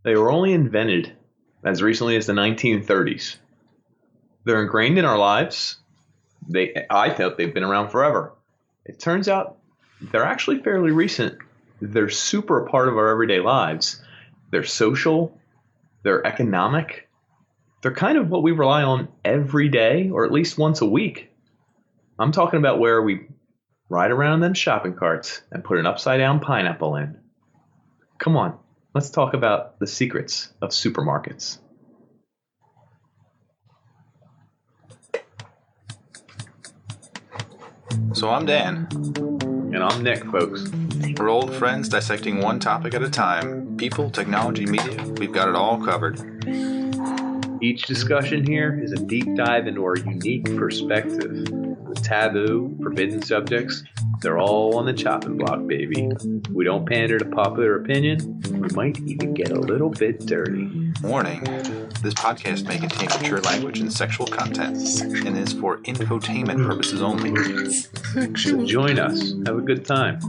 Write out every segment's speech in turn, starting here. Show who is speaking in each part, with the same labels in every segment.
Speaker 1: They were only invented as recently as the 1930s. They're ingrained in our lives. I thought they've been around forever. It turns out they're actually fairly recent. They're super a part of our everyday lives. They're social. They're economic. They're kind of what we rely on every day, or at least once a week. I'm talking about where we ride around in them shopping carts and put an upside down pineapple in. Come on, let's talk about the secrets of supermarkets.
Speaker 2: So I'm Dan.
Speaker 1: And I'm Nick, folks.
Speaker 2: We're old friends dissecting one topic at a time. People, technology, media, we've got it all covered.
Speaker 1: Each discussion here is a deep dive into our unique perspective. The taboo, forbidden subjects, they're all on the chopping block, baby. We don't pander to popular opinion. We might even get a little bit dirty.
Speaker 2: Warning, this podcast may contain mature language and sexual content and is for infotainment purposes only.
Speaker 1: So join us. Have a good time.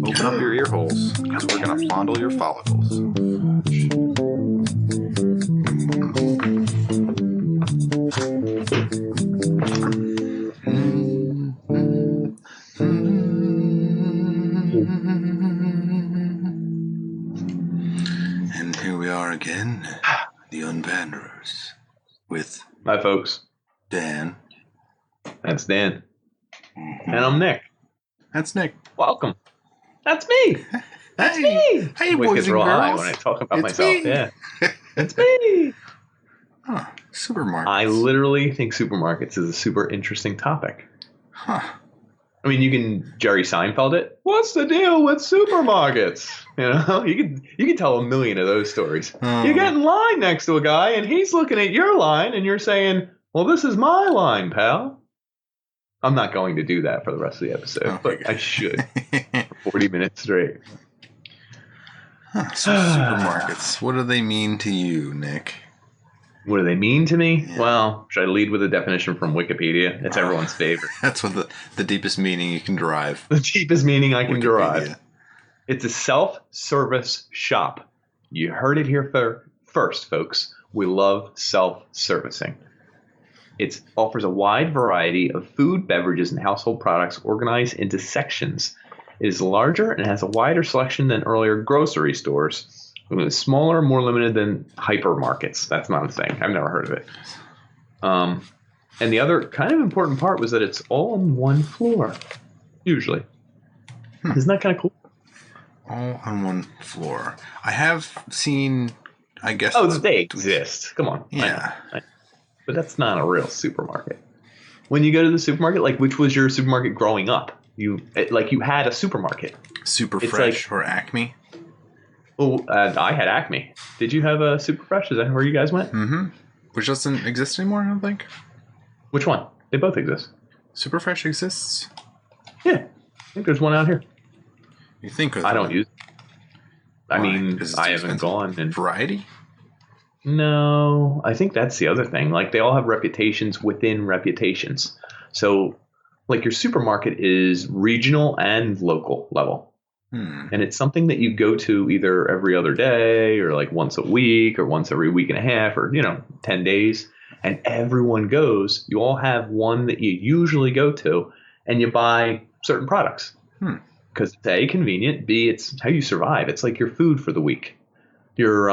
Speaker 2: Open up your ear holes, because we're going to fondle your follicles. And here we are again, the Unpanderers, with...
Speaker 1: Hi, folks.
Speaker 2: Dan.
Speaker 1: That's Dan. And I'm Nick.
Speaker 2: That's Nick.
Speaker 1: Welcome. That's me. That's me.
Speaker 2: Hey,
Speaker 1: Voice
Speaker 2: boys
Speaker 1: gets
Speaker 2: and
Speaker 1: real high
Speaker 2: girls.
Speaker 1: when I talk about
Speaker 2: It's
Speaker 1: myself.
Speaker 2: me.
Speaker 1: Yeah. It's me.
Speaker 2: Huh. Supermarkets.
Speaker 1: I literally think supermarkets is a super interesting topic.
Speaker 2: Huh.
Speaker 1: I mean, you can Jerry Seinfeld it. What's the deal with supermarkets? You know, you can tell a million of those stories. You get in line next to a guy, and he's looking at your line, and you're saying, "Well, this is my line, pal." I'm not going to do that for the rest of the episode, but I should for 40 minutes straight.
Speaker 2: Huh. So supermarkets, what do they mean to you, Nick?
Speaker 1: What do they mean to me? Yeah. Well, should I lead with a definition from Wikipedia? It's everyone's favorite.
Speaker 2: That's what the deepest meaning you can derive.
Speaker 1: The deepest meaning I can
Speaker 2: Wikipedia.
Speaker 1: derive. It's a self-service shop. You heard it here first, folks. We love self-servicing. It offers a wide variety of food, beverages, and household products organized into sections. It is larger and has a wider selection than earlier grocery stores. It's smaller, more limited than hypermarkets. That's not a thing. I've never heard of it. And the other kind of important part was that it's all on one floor, usually. Isn't that kind of cool?
Speaker 2: All on one floor. I have seen, I guess...
Speaker 1: Oh, they exist. Come on.
Speaker 2: Yeah.
Speaker 1: But that's not a real supermarket. When you go to the supermarket, like, which was your supermarket growing up? You had a supermarket.
Speaker 2: Super Fresh or Acme?
Speaker 1: Oh, I had Acme. Did you have a Super Fresh? Is that where you guys went?
Speaker 2: Mm-hmm. Which doesn't exist anymore, I don't think.
Speaker 1: Which one? They both exist.
Speaker 2: Super Fresh exists?
Speaker 1: Yeah. I think there's one out here.
Speaker 2: You think?
Speaker 1: I don't use it. I mean, I haven't
Speaker 2: expensive.
Speaker 1: gone. And
Speaker 2: Variety?
Speaker 1: No, I think that's the other thing. Like, they all have reputations within reputations. So, like, your supermarket is regional and local level. And it's something that you go to either every other day or like once a week or once every week and a half or, 10 days. And everyone goes. You all have one that you usually go to and you buy certain products. Because it's A, convenient. B, it's how you survive. It's like your food for the week. Your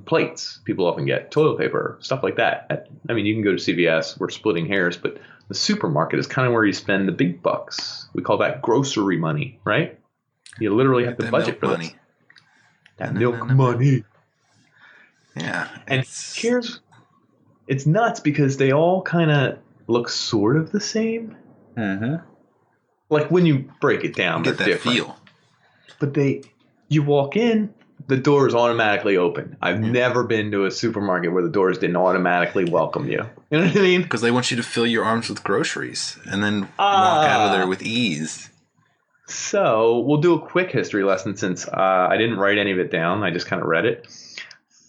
Speaker 1: plates. People often get toilet paper, stuff like that. I mean, you can go to CVS. We're splitting hairs, but the supermarket is kind of where you spend the big bucks. We call that grocery money, right? You literally have to budget for this. That milk money.
Speaker 2: Yeah.
Speaker 1: And it's nuts because they all kind of look sort of the same.
Speaker 2: Mm-hmm.
Speaker 1: Like when you break it down,
Speaker 2: you get that
Speaker 1: different.
Speaker 2: feel.
Speaker 1: But you walk in, the door is automatically open. I've never been to a supermarket where the doors didn't automatically welcome you. You know what I mean?
Speaker 2: Because they want you to fill your arms with groceries and then walk out of there with ease.
Speaker 1: So we'll do a quick history lesson since I didn't write any of it down. I just kind of read it.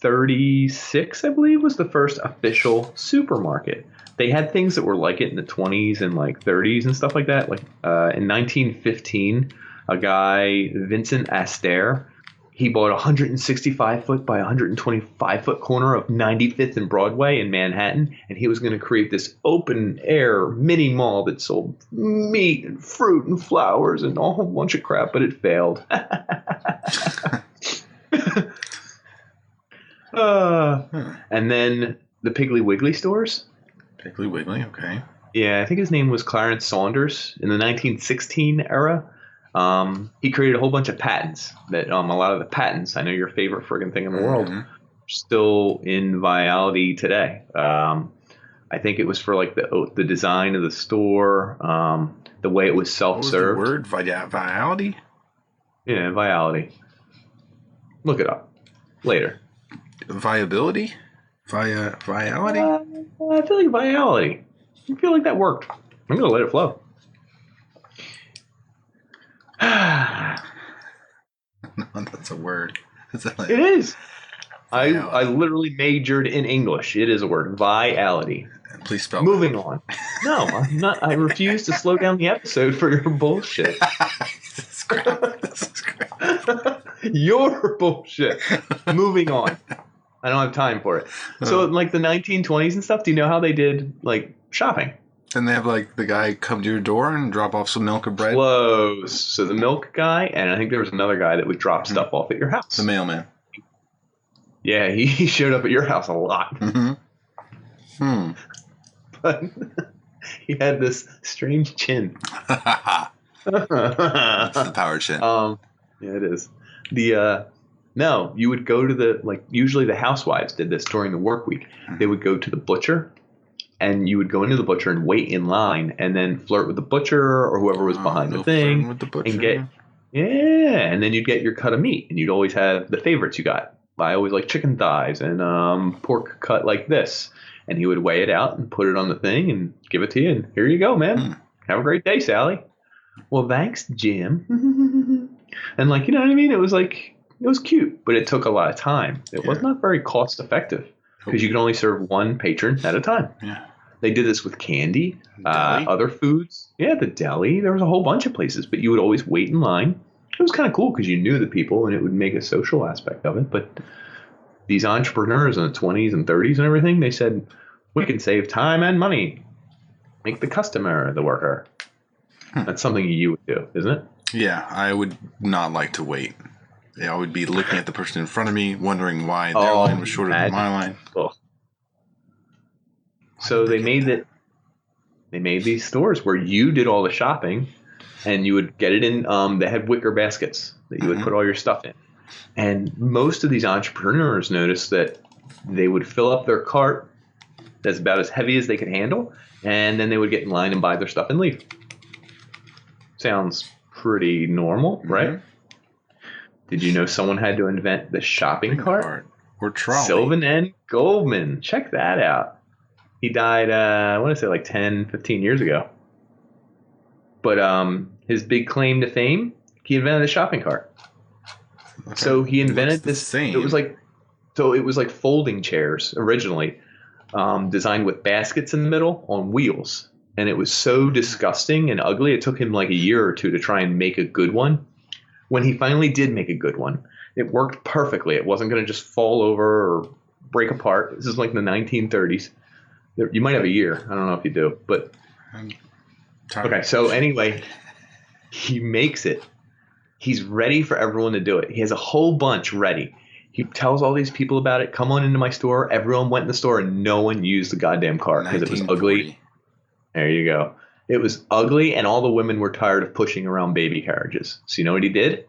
Speaker 1: 36, I believe, was the first official supermarket. They had things that were like it in the 20s and like 30s and stuff like that. Like in 1915, a guy, Vincent Astaire, He bought a 165 foot by 125 foot corner of 95th and Broadway in Manhattan, and he was going to create this open air mini mall that sold meat and fruit and flowers and a whole bunch of crap, but it failed. And then the Piggly Wiggly stores.
Speaker 2: Piggly Wiggly, okay.
Speaker 1: Yeah, I think his name was Clarence Saunders in the 1916 era. He created a whole bunch of patents that a lot of the patents, I know your favorite friggin' thing in the world, are still in viality today. I think it was for like the design of the store, the way it was self-served.
Speaker 2: What was the word? Viality?
Speaker 1: Yeah, viality. Look it up later.
Speaker 2: Viability? Viality?
Speaker 1: I feel like viality. I feel like that worked. I'm going to let it flow.
Speaker 2: No, that's a word.
Speaker 1: It is. I literally majored in English. It is a word. Viality.
Speaker 2: Please spell
Speaker 1: Moving on. No, I'm not. I refuse to slow down the episode for your bullshit.
Speaker 2: This is crap.
Speaker 1: Your bullshit. Moving on. I don't have time for it. So, like the 1920s and stuff, do you know how they did like shopping?
Speaker 2: Then they have like the guy come to your door and drop off some milk or bread.
Speaker 1: Close. So the milk guy, and I think there was another guy that would drop stuff off at your house.
Speaker 2: The mailman.
Speaker 1: Yeah, he showed up at your house a lot. But he had this strange chin.
Speaker 2: That's the power chin.
Speaker 1: Yeah, it is. No, you would go to usually the housewives did this during the work week. They would go to the butcher, and you would go into the butcher and wait in line and then flirt with the butcher or whoever was behind the thing.
Speaker 2: With the butcher.
Speaker 1: And then you'd get your cut of meat, and you'd always have the favorites you got. I always like chicken thighs and pork cut like this. And he would weigh it out and put it on the thing and give it to you. And here you go, man. Have a great day, Sally. Well, thanks, Jim. And you know what I mean? It was cute, but it took a lot of time. It was not very cost effective because you could only serve one patron at a time.
Speaker 2: Yeah.
Speaker 1: They did this with candy, other foods. Yeah, the deli. There was a whole bunch of places, but you would always wait in line. It was kind of cool because you knew the people and it would make a social aspect of it. But these entrepreneurs in the 20s and 30s and everything, they said, we can save time and money. Make the customer the worker. That's something you would do, isn't it?
Speaker 2: Yeah, I would not like to wait. I would be looking at the person in front of me, wondering why their line was shorter than my line.
Speaker 1: Oh. So they made these stores where you did all the shopping, and you would get it in. They had wicker baskets that you would put all your stuff in. And most of these entrepreneurs noticed that they would fill up their cart that's about as heavy as they could handle, and then they would get in line and buy their stuff and leave. Sounds pretty normal, right? Did you know someone had to invent the shopping cart?
Speaker 2: Or trolley.
Speaker 1: Sylvan N. Goldman. Check that out. He died, I want to say 10, 15 years ago. But his big claim to fame, he invented the shopping cart. Okay. So he invented this. Same. It was like folding chairs originally, designed with baskets in the middle on wheels. And it was so disgusting and ugly. It took him a year or two to try and make a good one. When he finally did make a good one, it worked perfectly. It wasn't going to just fall over or break apart. This is the 1930s. You might have a year. I don't know if you do, but okay. So anyway, he makes it. He's ready for everyone to do it. He has a whole bunch ready. He tells all these people about it. Come on into my store. Everyone went in the store and no one used the goddamn cart because it was ugly. There you go. It was ugly, and all the women were tired of pushing around baby carriages. So you know what he did?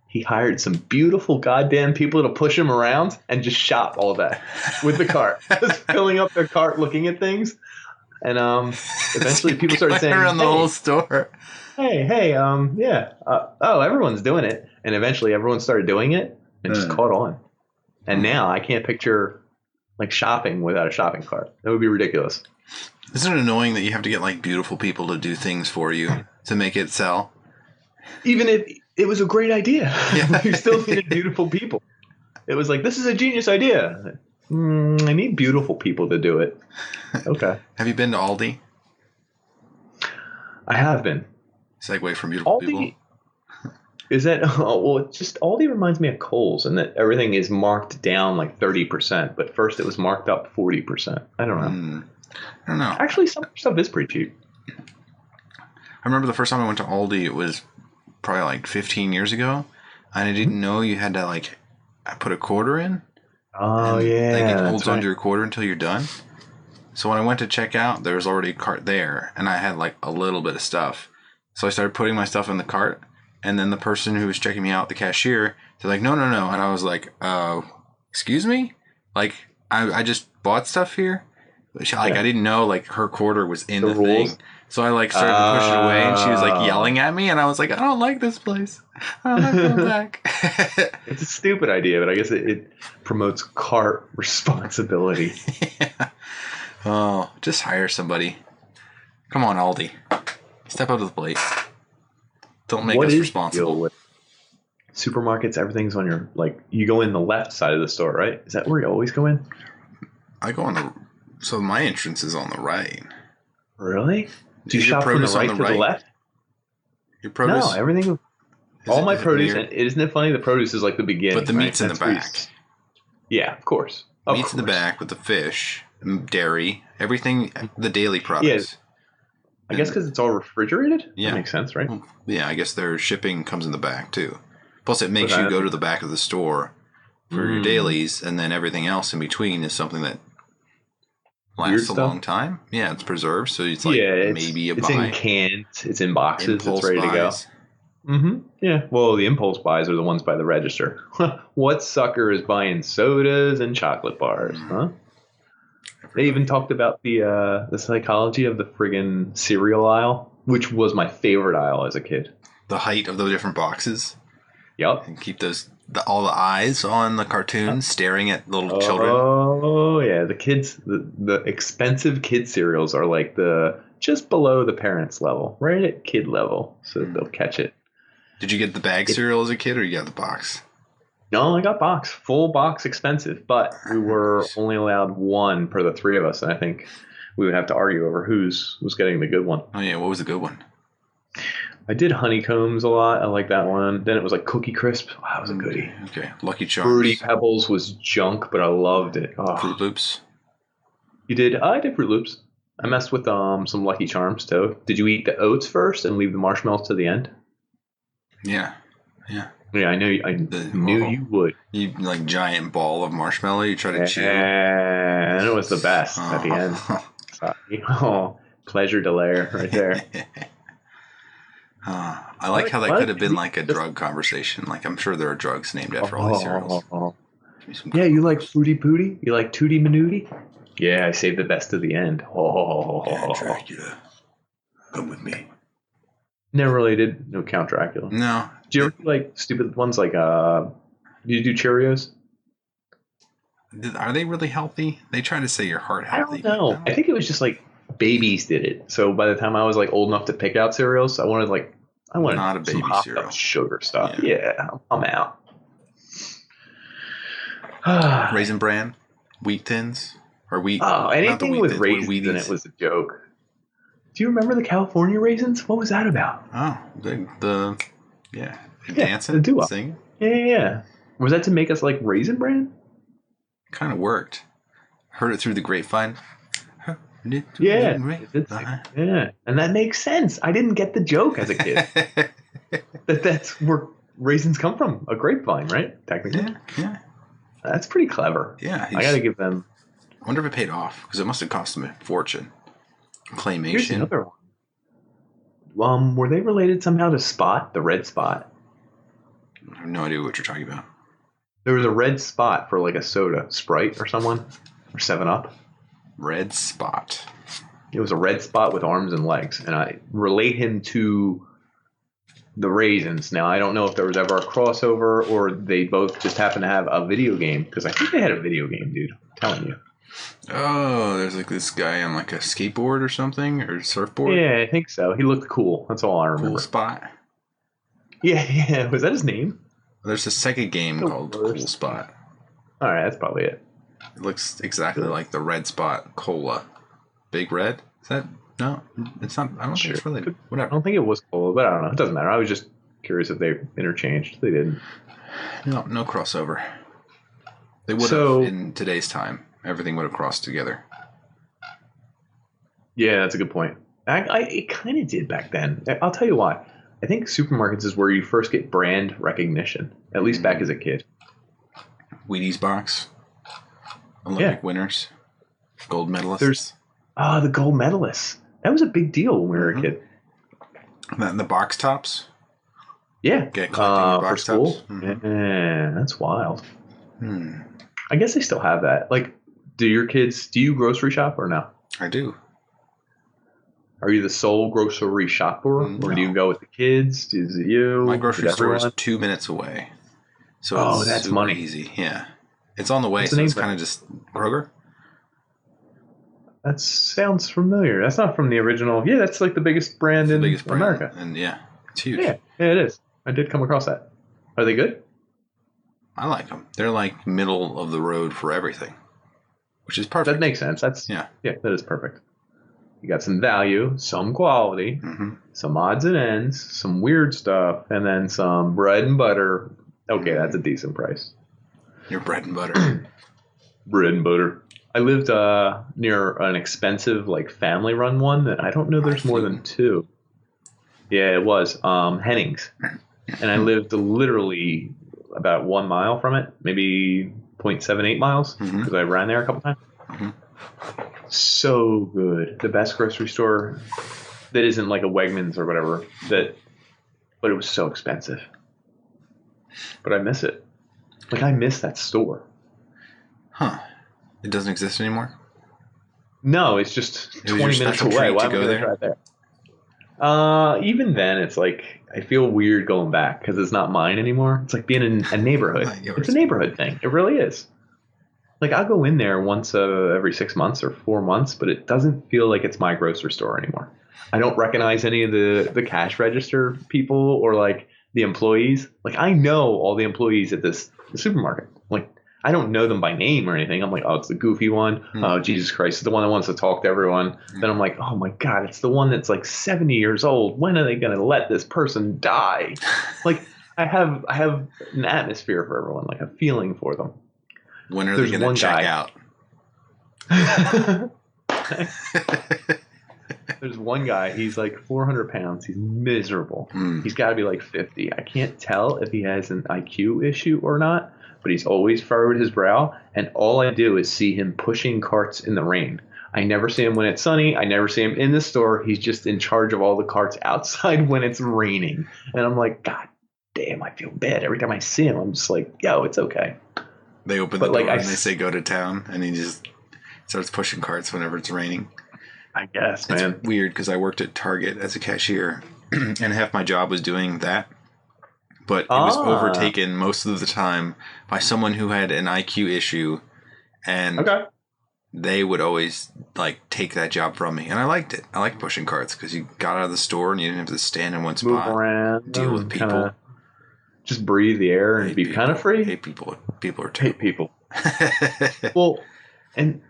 Speaker 1: He hired some beautiful goddamn people to push him around and just shop all that with the cart. Just filling up their cart looking at things. And eventually people started saying,
Speaker 2: around the whole store.
Speaker 1: Hey, everyone's doing it. And eventually everyone started doing it and just caught on. And now I can't picture shopping without a shopping cart. That would be ridiculous.
Speaker 2: Isn't it annoying that you have to get beautiful people to do things for you to make it sell?
Speaker 1: Even if it was a great idea, you still needed beautiful people. It was this is a genius idea. I need beautiful people to do it. Okay.
Speaker 2: Have you been to Aldi?
Speaker 1: I have been.
Speaker 2: Segue from beautiful people.
Speaker 1: Is that well? It just Aldi reminds me of Kohl's, and that everything is marked down like 30%, but first it was marked up 40%. I don't know.
Speaker 2: I don't know.
Speaker 1: Actually, some stuff is pretty cheap.
Speaker 2: I remember the first time I went to Aldi, it was probably like 15 years ago, and I didn't know you had to like put a quarter in.
Speaker 1: Oh yeah,
Speaker 2: like it holds onto your quarter until you're done. So when I went to check out, there was already a cart there, and I had like a little bit of stuff. So I started putting my stuff in the cart, and then the person who was checking me out, the cashier, they're like, no. And I was like, excuse me? Like, I just bought stuff here? I didn't know like her quarter was in the thing. So I like started to push it away, and she was like yelling at me, and I was like, I don't like this place. I don't like going back.
Speaker 1: It's a stupid idea, but I guess it promotes cart responsibility.
Speaker 2: Yeah. Oh, just hire somebody. Come on, Aldi. Step up to the plate. Don't make us responsible.
Speaker 1: With supermarkets, everything's on your, like, you go in the left side of the store, right? Is that where you always go in?
Speaker 2: I go on the, so my entrance is on the right.
Speaker 1: Really? Do you shop from the right to the left?
Speaker 2: Your produce?
Speaker 1: No, everything. All my produce. Isn't it funny? The produce is like the beginning.
Speaker 2: But the meat's in the back.
Speaker 1: Yeah, of course.
Speaker 2: Meat's in the back with the fish, dairy, everything, the daily products.
Speaker 1: Yeah. I guess because it's all refrigerated?
Speaker 2: Yeah.
Speaker 1: That makes sense, right?
Speaker 2: Yeah, I guess their shipping comes in the back too. Plus, it makes you go to the back of the store for your dailies, and then everything else in between is something that lasts a long time. Yeah, it's preserved, so it's like maybe a buy.
Speaker 1: It's in cans, it's in boxes,
Speaker 2: Impulse
Speaker 1: it's ready to go. Mm-hmm. Yeah. Well, the impulse buys are the ones by the register. What sucker is buying sodas and chocolate bars, huh? They even talked about the psychology of the friggin' cereal aisle, which was my favorite aisle as a kid.
Speaker 2: The height of the different boxes.
Speaker 1: Yep.
Speaker 2: And keep all the eyes on the cartoons staring at little children.
Speaker 1: Oh yeah, the kids, the expensive kid cereals are like the just below the parents' level, right at kid level, so they'll catch it.
Speaker 2: Did you get the bag cereal as a kid, or you got the box?
Speaker 1: No, I got box. Full box expensive, but we were only allowed one per the three of us, and I think we would have to argue over who's was getting the good one.
Speaker 2: Oh yeah, what was the good one?
Speaker 1: I did honeycombs a lot. I like that one. Then it was like Cookie Crisp. Oh, that was a goodie.
Speaker 2: Okay, Lucky Charms.
Speaker 1: Fruity Pebbles was junk, but I loved it. Oh.
Speaker 2: Fruit Loops.
Speaker 1: You did? I did Fruit Loops. I messed with some Lucky Charms too. Did you eat the oats first and leave the marshmallows to the end?
Speaker 2: Yeah.
Speaker 1: Yeah, I know. I knew you would.
Speaker 2: You like giant ball of marshmallow. You try to chew.
Speaker 1: And it was the best at the end. Sorry. Oh, pleasure delay right there.
Speaker 2: I like how that could have been like a drug conversation. Like I'm sure there are drugs named after all these cereals.
Speaker 1: Yeah, you like Fruity Pooty? You like Tootie Manooty? Yeah, I saved the best to the end.
Speaker 2: Yeah, Dracula, come with me.
Speaker 1: Never really did no Count Dracula.
Speaker 2: No.
Speaker 1: Do you ever like stupid ones like do you do Cheerios?
Speaker 2: Are they really healthy? They try to say you're heart healthy.
Speaker 1: I don't know. I think it was just like babies did it. So by the time I was like old enough to pick out cereals, I wanted
Speaker 2: not a baby cereal.
Speaker 1: Sugar stuff. Yeah, I'm out.
Speaker 2: Raisin Bran, wheat tins, or wheat.
Speaker 1: Oh, anything with raisins in it was a joke. Do you remember the California raisins? What was that about?
Speaker 2: Oh, dancing,
Speaker 1: the
Speaker 2: singing.
Speaker 1: Yeah. Was that to make us like Raisin Bran?
Speaker 2: Kind of worked. Heard it through the grapevine.
Speaker 1: Yeah, and that makes sense. I didn't get the joke as a kid. That's where raisins come from, a grapevine, right? Technically.
Speaker 2: Yeah.
Speaker 1: That's pretty clever.
Speaker 2: Yeah,
Speaker 1: I got to give them.
Speaker 2: I wonder if it paid off because it must have cost them a fortune. Claymation.
Speaker 1: Here's another one. Were they related somehow to Spot, the red spot?
Speaker 2: I have no idea what you're talking about.
Speaker 1: There was a red spot for like a soda, Sprite or someone, or 7-Up.
Speaker 2: Red Spot.
Speaker 1: It was a red spot with arms and legs, and I relate him to the raisins. Now, I don't know if there was ever a crossover or they both just happen to have a video game, because I think they had a video game, dude. I'm telling you.
Speaker 2: Oh, there's like this guy on like a skateboard or something, or surfboard?
Speaker 1: Yeah, I think so. He looked cool. That's all I remember.
Speaker 2: Cool Spot.
Speaker 1: Yeah. Was that his name?
Speaker 2: There's a second game called Cool Spot.
Speaker 1: All right, that's probably it.
Speaker 2: It looks exactly like the Red Spot Cola. Big Red? Is that? No, it's not. I don't think it's related. Whatever.
Speaker 1: I don't think it was cola, but I don't know. It doesn't matter. I was just curious if they interchanged. They didn't.
Speaker 2: No crossover. They would have in today's time. Everything would have crossed together.
Speaker 1: Yeah, that's a good point. It kind of did back then. I'll tell you why. I think supermarkets is where you first get brand recognition, at least back as a kid.
Speaker 2: Wheaties box. Olympic winners. Gold medalists.
Speaker 1: There's the gold medalists. That was a big deal when we were a kid.
Speaker 2: And the box tops.
Speaker 1: Yeah.
Speaker 2: Get collecting your box
Speaker 1: for school.
Speaker 2: tops. Mm-hmm.
Speaker 1: Yeah, that's wild. I guess they still have that. Like, do you grocery shop or no?
Speaker 2: I do.
Speaker 1: Are you the sole grocery shopper, or do you go with the kids? Is it you?
Speaker 2: My grocery store is 2 minutes away, so it's
Speaker 1: that's
Speaker 2: super
Speaker 1: money.
Speaker 2: easy. Yeah, it's on the way, so it's kind of just Kroger.
Speaker 1: That sounds familiar. That's not from the original. Yeah, that's like the biggest brand in America.
Speaker 2: And yeah, it's huge.
Speaker 1: Yeah, it is. I did come across that. Are they good?
Speaker 2: I like them. They're like middle of the road for everything, which is perfect.
Speaker 1: That makes sense.
Speaker 2: Yeah,
Speaker 1: that is perfect. You got some value, some quality, some odds and ends, some weird stuff, and then some bread and butter. Okay, that's a decent price.
Speaker 2: Your bread and butter.
Speaker 1: Bread and butter. I lived near an expensive, like, family-run one that I don't know there's more than two. Yeah, it was. Hennings. And I lived literally about 1 mile from it, maybe 0.78 miles, because I ran there a couple times. So good. The best grocery store that isn't like a Wegmans or whatever, but it was so expensive. But I miss it. Like, I miss that store.
Speaker 2: Huh. It doesn't exist anymore?
Speaker 1: No, it's just 20 minutes away. Why am I going to drive there? Even then, it's like, I feel weird going back because it's not mine anymore. It's like being in a neighborhood. It's a neighborhood thing. It really is. Like, I'll go in there once every 6 months or 4 months, but it doesn't feel like it's my grocery store anymore. I don't recognize any of the cash register people or, like, the employees. Like, I know all the employees at the supermarket. Like, I don't know them by name or anything. I'm like, oh, it's the goofy one. Oh, Jesus Christ, it's the one that wants to talk to everyone. Then I'm like, oh, my God, it's the one that's, like, 70 years old. When are they going to let this person die? Like, I have an atmosphere for everyone, like a feeling for them.
Speaker 2: When are they going to check out?
Speaker 1: There's one guy. He's like 400 pounds. He's miserable. He's got to be like 50. I can't tell if he has an IQ issue or not, but he's always furrowed his brow. And all I do is see him pushing carts in the rain. I never see him when it's sunny. I never see him in the store. He's just in charge of all the carts outside when it's raining. And I'm like, God damn, I feel bad. Every time I see him, I'm just like, yo, it's okay.
Speaker 2: They open the door and they say go to town, and he just starts pushing carts whenever it's raining.
Speaker 1: I guess, man.
Speaker 2: It's weird because I worked at Target as a cashier, and half my job was doing that. But it was overtaken most of the time by someone who had an IQ issue, and they would always like take that job from me, and I liked it. I liked pushing carts because you got out of the store and you didn't have to stand in one spot,
Speaker 1: move around,
Speaker 2: deal with people.
Speaker 1: Just breathe the air and be kind of free.
Speaker 2: Hate people. People are terrible.
Speaker 1: Hate people. Well, and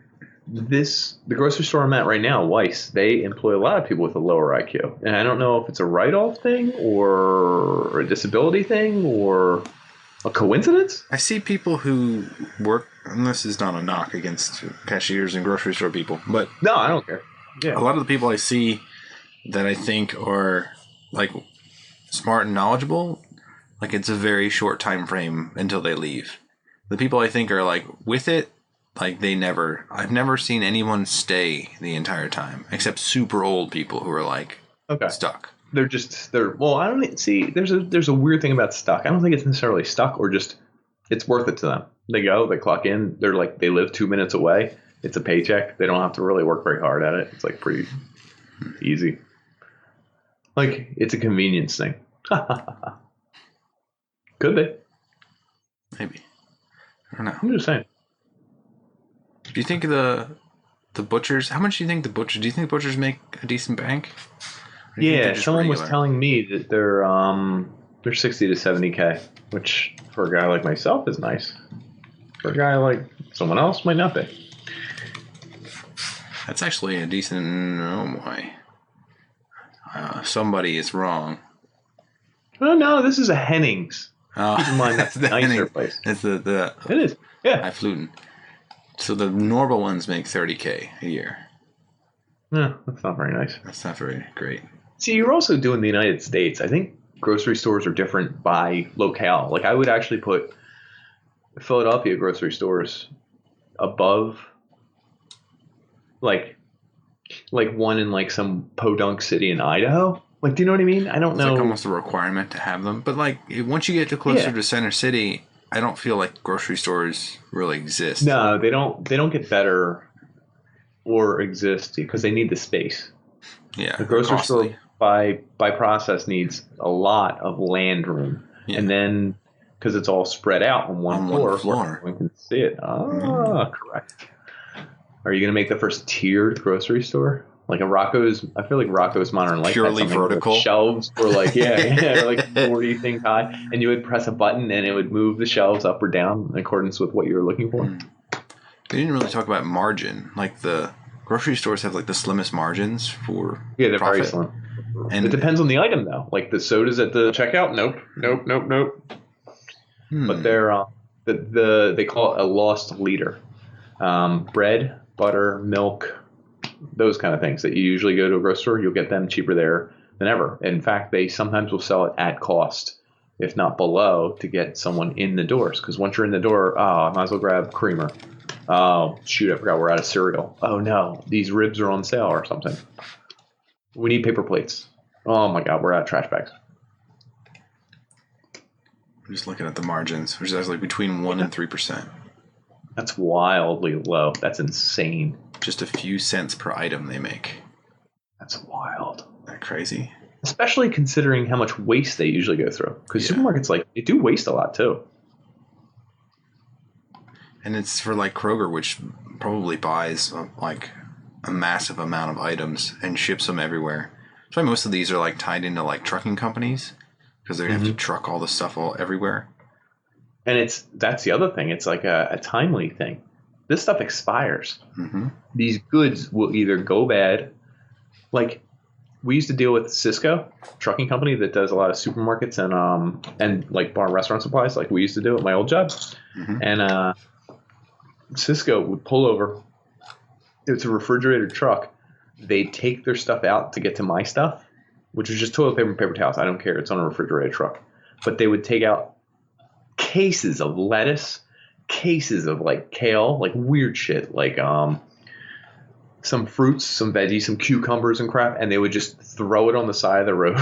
Speaker 1: the grocery store I'm at right now, Weiss, they employ a lot of people with a lower IQ. And I don't know if it's a write-off thing or a disability thing or a coincidence.
Speaker 2: I see people who work, and this is not a knock against cashiers and grocery store people, but
Speaker 1: no, I don't care. Yeah.
Speaker 2: A lot of the people I see that I think are like smart and knowledgeable, like it's a very short time frame until they leave. The people I think are like with it, like I've never seen anyone stay the entire time except super old people who are like stuck. Well, I don't see, there's a weird thing about stuck. I don't think it's necessarily stuck or just it's worth it to them. They go, they clock in, they live 2 minutes away. It's a paycheck. They don't have to really work very hard at it. It's like pretty easy. Like it's a convenience thing. Could be. Maybe. I don't know.
Speaker 1: I'm just saying.
Speaker 2: Do you think the butchers? How much do you think the butchers? Do you think the butchers make a decent bank?
Speaker 1: Yeah, someone was telling me that they're 60 to 70K, which for a guy like myself is nice. For a guy like someone else, might not be.
Speaker 2: That's actually a decent. Oh my! Somebody is wrong.
Speaker 1: Oh no, this is a Hennings.
Speaker 2: Oh,
Speaker 1: Keep in mind that's a nicer place.
Speaker 2: It's the
Speaker 1: It is. Yeah.
Speaker 2: highfalutin. So the normal ones make $30K a year.
Speaker 1: No, that's not very nice.
Speaker 2: That's not very great.
Speaker 1: See, you're also doing the United States. I think grocery stores are different by locale. Like I would actually put Philadelphia grocery stores above like one in like some podunk city in Idaho. Like, do you know what I mean? I don't
Speaker 2: It's
Speaker 1: know.
Speaker 2: like almost a requirement to have them. But like once you get to closer to center city, I don't feel like grocery stores really exist.
Speaker 1: No, they don't. They don't get better or exist because they need the space.
Speaker 2: Yeah,
Speaker 1: the grocery store by process needs a lot of land room, and then because it's all spread out on one floor, we can see it. Correct. Are you going to make the first tiered grocery store? Like a Rocco's, I feel like Rocco's Modern Life
Speaker 2: purely vertical
Speaker 1: shelves were like like 40 things high, and you would press a button and it would move the shelves up or down in accordance with what you were looking for.
Speaker 2: They didn't really talk about margin. Like the grocery stores have like the slimmest margins for
Speaker 1: they're
Speaker 2: profit.
Speaker 1: very slim. And it depends on the item though. Like the sodas at the checkout, nope. But they're they call it a lost leader. Bread, butter, milk, those kind of things that you usually go to a grocery store, you'll get them cheaper there than ever. In fact, they sometimes will sell it at cost, if not below, to get someone in the doors. Because once you're in the door, I might as well grab creamer. Oh, shoot, I forgot we're out of cereal. Oh, no, these ribs are on sale or something. We need paper plates. Oh, my God, we're out of trash bags.
Speaker 2: I'm just looking at the margins, which is like between 1% and 3%.
Speaker 1: That's wildly low. That's insane.
Speaker 2: Just a few cents per item they make.
Speaker 1: That's wild.
Speaker 2: Isn't that crazy?
Speaker 1: Especially considering how much waste they usually go through. Because supermarkets, they do waste a lot, too.
Speaker 2: And it's for, Kroger, which probably buys, a massive amount of items and ships them everywhere. That's why most of these are, tied into, trucking companies. Because they have to truck all the stuff everywhere. And
Speaker 1: that's the other thing. It's like a timely thing. This stuff expires.
Speaker 2: Mm-hmm.
Speaker 1: These goods will either go bad. Like we used to deal with Cisco trucking company that does a lot of supermarkets and bar and restaurant supplies. Like we used to do at my old job.
Speaker 2: Mm-hmm.
Speaker 1: And Cisco would pull over. It's a refrigerated truck. They'd take their stuff out to get to my stuff, which was just toilet paper and paper towels. I don't care. It's on a refrigerated truck. But they would take out cases of lettuce, cases of kale, weird shit, some fruits, some veggies, some cucumbers and crap, and they would just throw it on the side of the road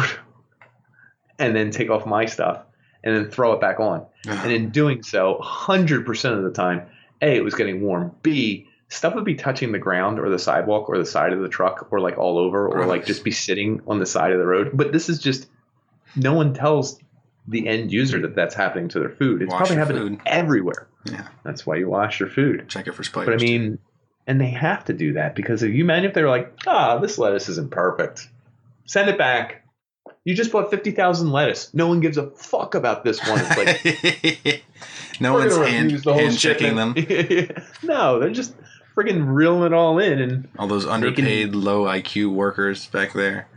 Speaker 1: and then take off my stuff and then throw it back on. And in doing so, 100% of the time, A, it was getting warm. B, stuff would be touching the ground or the sidewalk or the side of the truck or all over or just be sitting on the side of the road. But this is just, no one tells the end user that that's happening to their food. It's probably happening everywhere.
Speaker 2: Yeah.
Speaker 1: That's why you wash your food.
Speaker 2: Check it for spiders.
Speaker 1: But I mean, and they have to do that because if you imagine if they're like, this lettuce isn't perfect, send it back. You just bought 50,000 lettuce. No one gives a fuck about this one. It's
Speaker 2: no one's hand checking them.
Speaker 1: No, they're just friggin' reeling it all in. And
Speaker 2: all those underpaid, low IQ workers back there.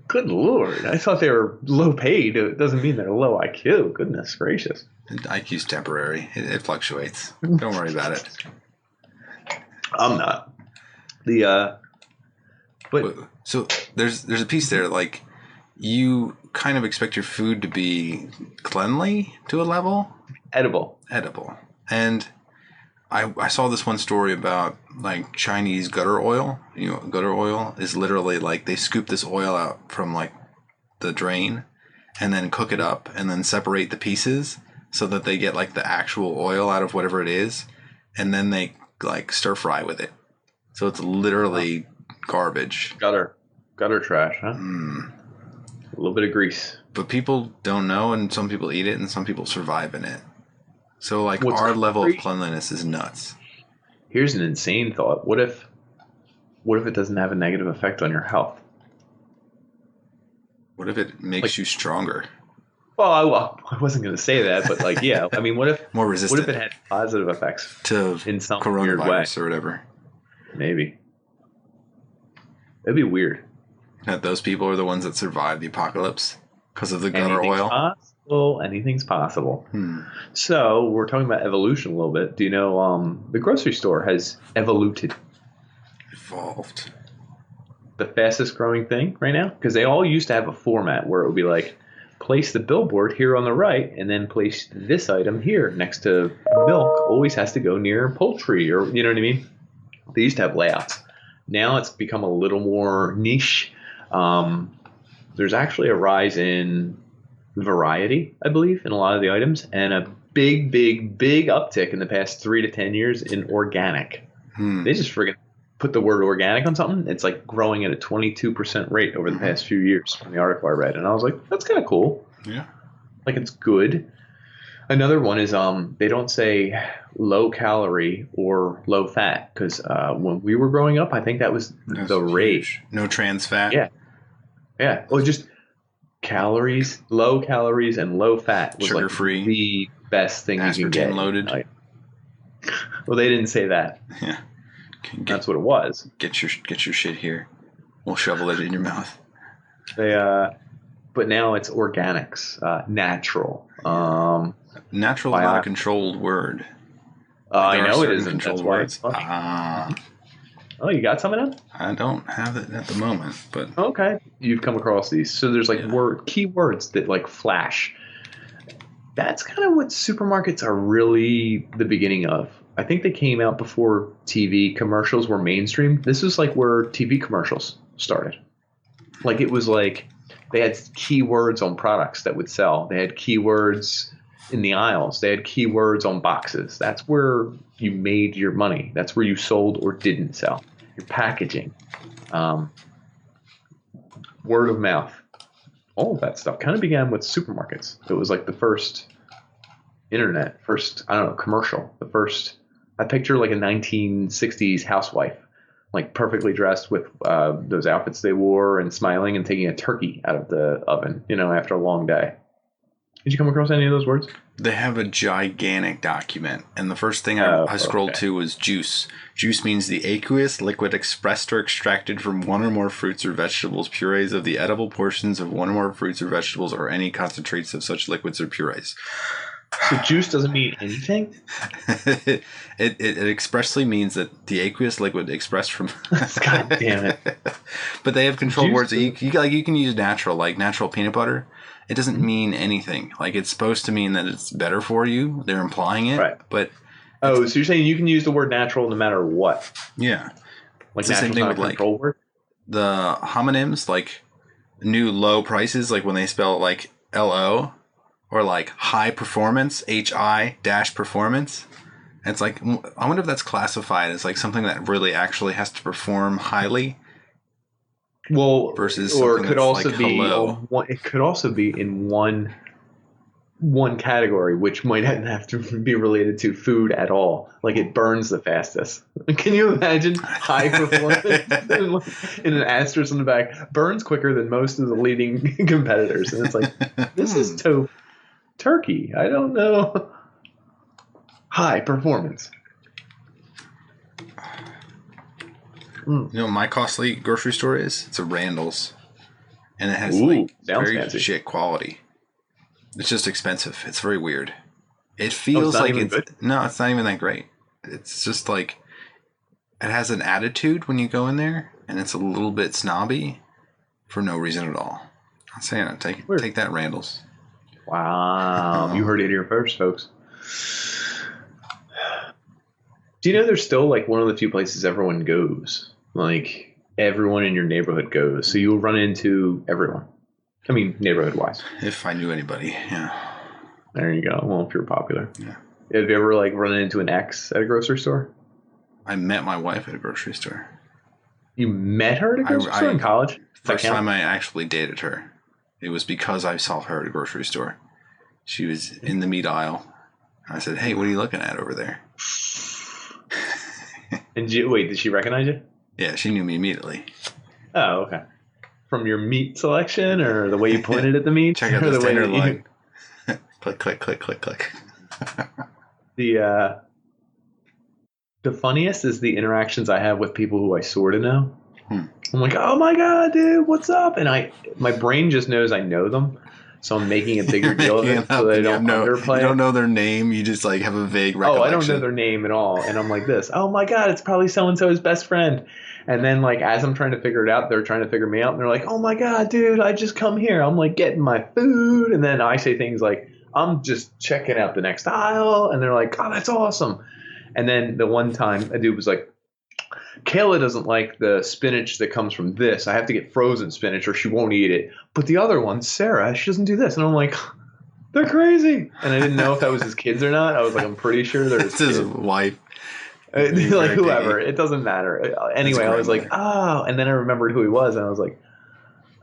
Speaker 1: Good Lord. I thought they were low paid. It doesn't mean they're low IQ. Goodness gracious.
Speaker 2: IQ's temporary. It fluctuates. Don't worry about it.
Speaker 1: I'm not.
Speaker 2: So there's a piece there, you kind of expect your food to be cleanly to a level.
Speaker 1: Edible.
Speaker 2: And I saw this one story about Chinese gutter oil. Gutter oil is literally they scoop this oil out from the drain and then cook it up and then separate the pieces so that they get the actual oil out of whatever it is, and then they stir fry with it. So it's literally garbage. Gutter
Speaker 1: trash, huh? A little bit of grease.
Speaker 2: But people don't know, and some people eat it, and some people survive in it. So our level of cleanliness is nuts.
Speaker 1: Here's an insane thought. What if it doesn't have a negative effect on your health?
Speaker 2: What if it makes you stronger?
Speaker 1: Well, I wasn't going to say that, but yeah. I mean, what if
Speaker 2: more resistant?
Speaker 1: What if it had positive effects
Speaker 2: to
Speaker 1: in some weird way
Speaker 2: or whatever?
Speaker 1: Maybe. It'd be weird.
Speaker 2: That those people are the ones that survive the apocalypse. Because of the gutter oil?
Speaker 1: Possible. Anything's possible. So we're talking about evolution a little bit. Do you know the grocery store has evoluted?
Speaker 2: Evolved.
Speaker 1: The fastest growing thing right now? Because they all used to have a format where it would be like, place the billboard here on the right and then place this item here next to milk. Always has to go near poultry, or you know what I mean? They used to have layouts. Now it's become a little more niche. There's actually a rise in variety, I believe, in a lot of the items, and a big uptick in the past 3 to 10 years in organic. They just friggin' put the word organic on something. It's like growing at a 22% rate over the past few years from the article I read. And I was like, that's kind of cool.
Speaker 2: Yeah.
Speaker 1: Like, it's good. Another one is they don't say low calorie or low fat, because when we were growing up, I think that's the rage.
Speaker 2: No trans fat.
Speaker 1: Yeah. Well, just calories, low calories and low fat was
Speaker 2: sugar
Speaker 1: like
Speaker 2: free,
Speaker 1: the best thing you can get.
Speaker 2: Loaded.
Speaker 1: Well, they didn't say that.
Speaker 2: Yeah.
Speaker 1: That's what it was.
Speaker 2: Get your shit here. We'll shovel it in your mouth.
Speaker 1: But now it's organics, natural.
Speaker 2: Natural is not a controlled word.
Speaker 1: I know it isn't.
Speaker 2: Controlled
Speaker 1: That's why
Speaker 2: words.
Speaker 1: Oh, you got some of them?
Speaker 2: I don't have it at the moment, but
Speaker 1: okay, you've come across these. So there's like key words that like flash. That's kind of what supermarkets are really the beginning of. I think they came out before TV commercials were mainstream. This is like where TV commercials started. Like it was like they had keywords on products that would sell. They had keywords in the aisles. They had keywords on boxes. That's where you made your money. That's where you sold or didn't sell. Your packaging, word of mouth, all of that stuff kind of began with supermarkets. It was like the first internet, commercial, the first. I picture like a 1960s housewife, like perfectly dressed with those outfits they wore and smiling and taking a turkey out of the oven, after a long day. Did you come across any of those words?
Speaker 2: They have a gigantic document, and the first thing I scrolled to was juice. Juice means the aqueous liquid expressed or extracted from one or more fruits or vegetables, purees of the edible portions of one or more fruits or vegetables, or any concentrates of such liquids or purees.
Speaker 1: So juice doesn't mean anything?
Speaker 2: It expressly means that the aqueous liquid expressed from...
Speaker 1: God damn it.
Speaker 2: But they have controlled words. You can use natural, like natural peanut butter. It doesn't mean anything. Like, it's supposed to mean that it's better for you. They're implying it.
Speaker 1: Right.
Speaker 2: But
Speaker 1: so you're saying you can use the word natural no matter what?
Speaker 2: Yeah.
Speaker 1: Like, it's the same thing with, like, word?
Speaker 2: The homonyms, like, new low prices, like when they spell it like LO, or like high performance, HI-performance. It's like, I wonder if that's classified as like something that really actually has to perform highly.
Speaker 1: Well,
Speaker 2: versus
Speaker 1: or it could also
Speaker 2: like
Speaker 1: be it could also be in one category, which might not have to be related to food at all. Like it burns the fastest. Can you imagine high performance in an asterisk on the back, burns quicker than most of the leading competitors? And it's like, this is turkey. I don't know. High performance.
Speaker 2: You know what my costly grocery store is? It's a Randall's. And it has very fancy shit quality. It's just expensive. It's very weird. It feels like it's good? No, it's not even that great. It's just like it has an attitude when you go in there, and it's a little bit snobby for no reason at all. I'm saying it. Take that, Randall's.
Speaker 1: Wow. You heard it here first, folks. Do you know there's still like one of the few places everyone goes? Like everyone in your neighborhood goes. So you'll run into everyone. I mean, neighborhood-wise.
Speaker 2: If I knew anybody, yeah.
Speaker 1: There you go. Well, if you're popular.
Speaker 2: Yeah.
Speaker 1: Have you ever like run into an ex at a grocery store?
Speaker 2: I met my wife at a grocery store.
Speaker 1: You met her at a grocery store in college?
Speaker 2: First time I actually dated her. It was because I saw her at a grocery store. She was in the meat aisle. I said, "Hey, what are you looking at over there?"
Speaker 1: And did she recognize you?
Speaker 2: Yeah, she knew me immediately.
Speaker 1: Oh, okay. From your meat selection, or the way you pointed at the meat?
Speaker 2: Check out the standard line. Click, click, click, click, click.
Speaker 1: The funniest is the interactions I have with people who I sort of know. I'm like, oh my god, dude, what's up? And my brain just knows I know them. So I'm making a bigger deal of it so they don't underplay.
Speaker 2: You don't know their name. You just like have a vague recollection.
Speaker 1: Oh, I don't know their name at all. And I'm like this. Oh my God, it's probably so-and-so's best friend. And then like as I'm trying to figure it out, they're trying to figure me out. And they're like, oh my God, dude, I just come here. I'm like getting my food. And then I say things like, I'm just checking out the next aisle. And they're like, oh, that's awesome. And then the one time a dude was like, Kayla doesn't like the spinach that comes from this. I have to get frozen spinach or she won't eat it. But the other one, Sarah, she doesn't do this. And I'm like, they're crazy. And I didn't know if that was his kids or not. I was like, I'm pretty sure they're his kids.
Speaker 2: His wife.
Speaker 1: Like whoever. It doesn't matter. Anyway, I was like, oh. And then I remembered who he was. And I was like,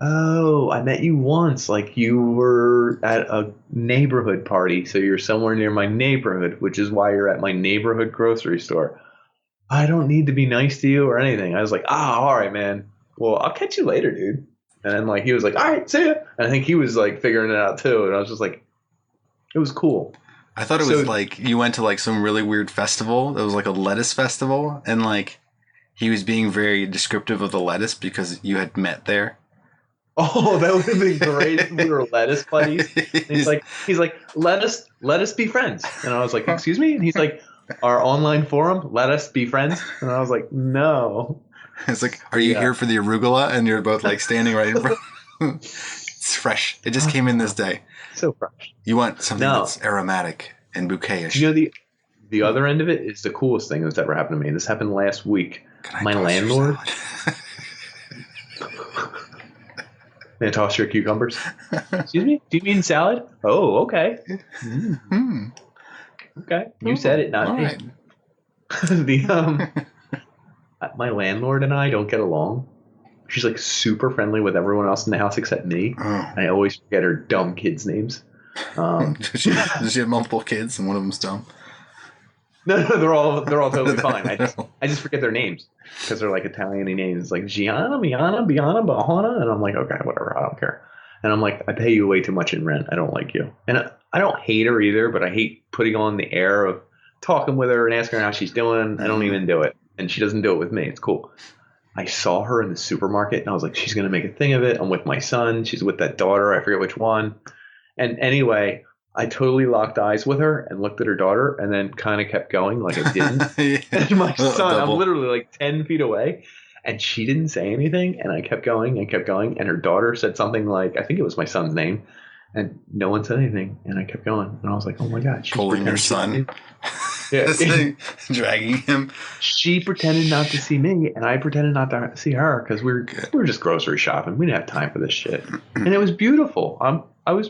Speaker 1: oh, I met you once. Like you were at a neighborhood party. So you're somewhere near my neighborhood, which is why you're at my neighborhood grocery store. I don't need to be nice to you or anything. I was like, all right, man. Well, I'll catch you later, dude. And then like he was like, all right, see ya. And I think he was like figuring it out too. And I was just like, it was cool.
Speaker 2: I thought it was like you went to like some really weird festival. It was like a lettuce festival. And like he was being very descriptive of the lettuce because you had met there.
Speaker 1: Oh, that would have been great if we were lettuce buddies. And he's like, let us be friends. And I was like, excuse me? And he's like, our online forum, let us be friends. And I was like, no.
Speaker 2: It's like, are you here for the arugula? And you're both like standing right in front. It's fresh. It just came in this day.
Speaker 1: So fresh.
Speaker 2: You want something that's aromatic and bouquet-ish.
Speaker 1: You know, the other end of it is the coolest thing that's ever happened to me. This happened last week. My landlord. May I toss your cucumbers? Excuse me? Do you mean salad? Oh, okay. Mm-hmm. Okay, you said it, not me. Right. My landlord and I don't get along. She's like super friendly with everyone else in the house except me. Oh. I always forget her dumb kids' names.
Speaker 2: Does she have multiple kids and one of them's dumb?
Speaker 1: No, they're all totally fine. I just forget their names because they're like Italian-y names. It's like Gianna, Miana, Biana, Bahana, and I'm like, okay, whatever, I don't care. And I'm like, I pay you way too much in rent. I don't like you. And I don't hate her either, but I hate putting on the air of talking with her and asking her how she's doing. I don't even do it. And she doesn't do it with me. It's cool. I saw her in the supermarket and I was like, she's going to make a thing of it. I'm with my son. She's with that daughter. I forget which one. And anyway, I totally locked eyes with her and looked at her daughter and then kind of kept going like I didn't. Yeah. And my son, I'm literally like 10 feet away. And she didn't say anything, and I kept going and kept going. And her daughter said something like, I think it was my son's name, and no one said anything. And I kept going, and I was like, oh my God, she's
Speaker 2: pulling your son, dragging him.
Speaker 1: She pretended not to see me, and I pretended not to see her because we were just grocery shopping. We didn't have time for this shit, and it was beautiful. I was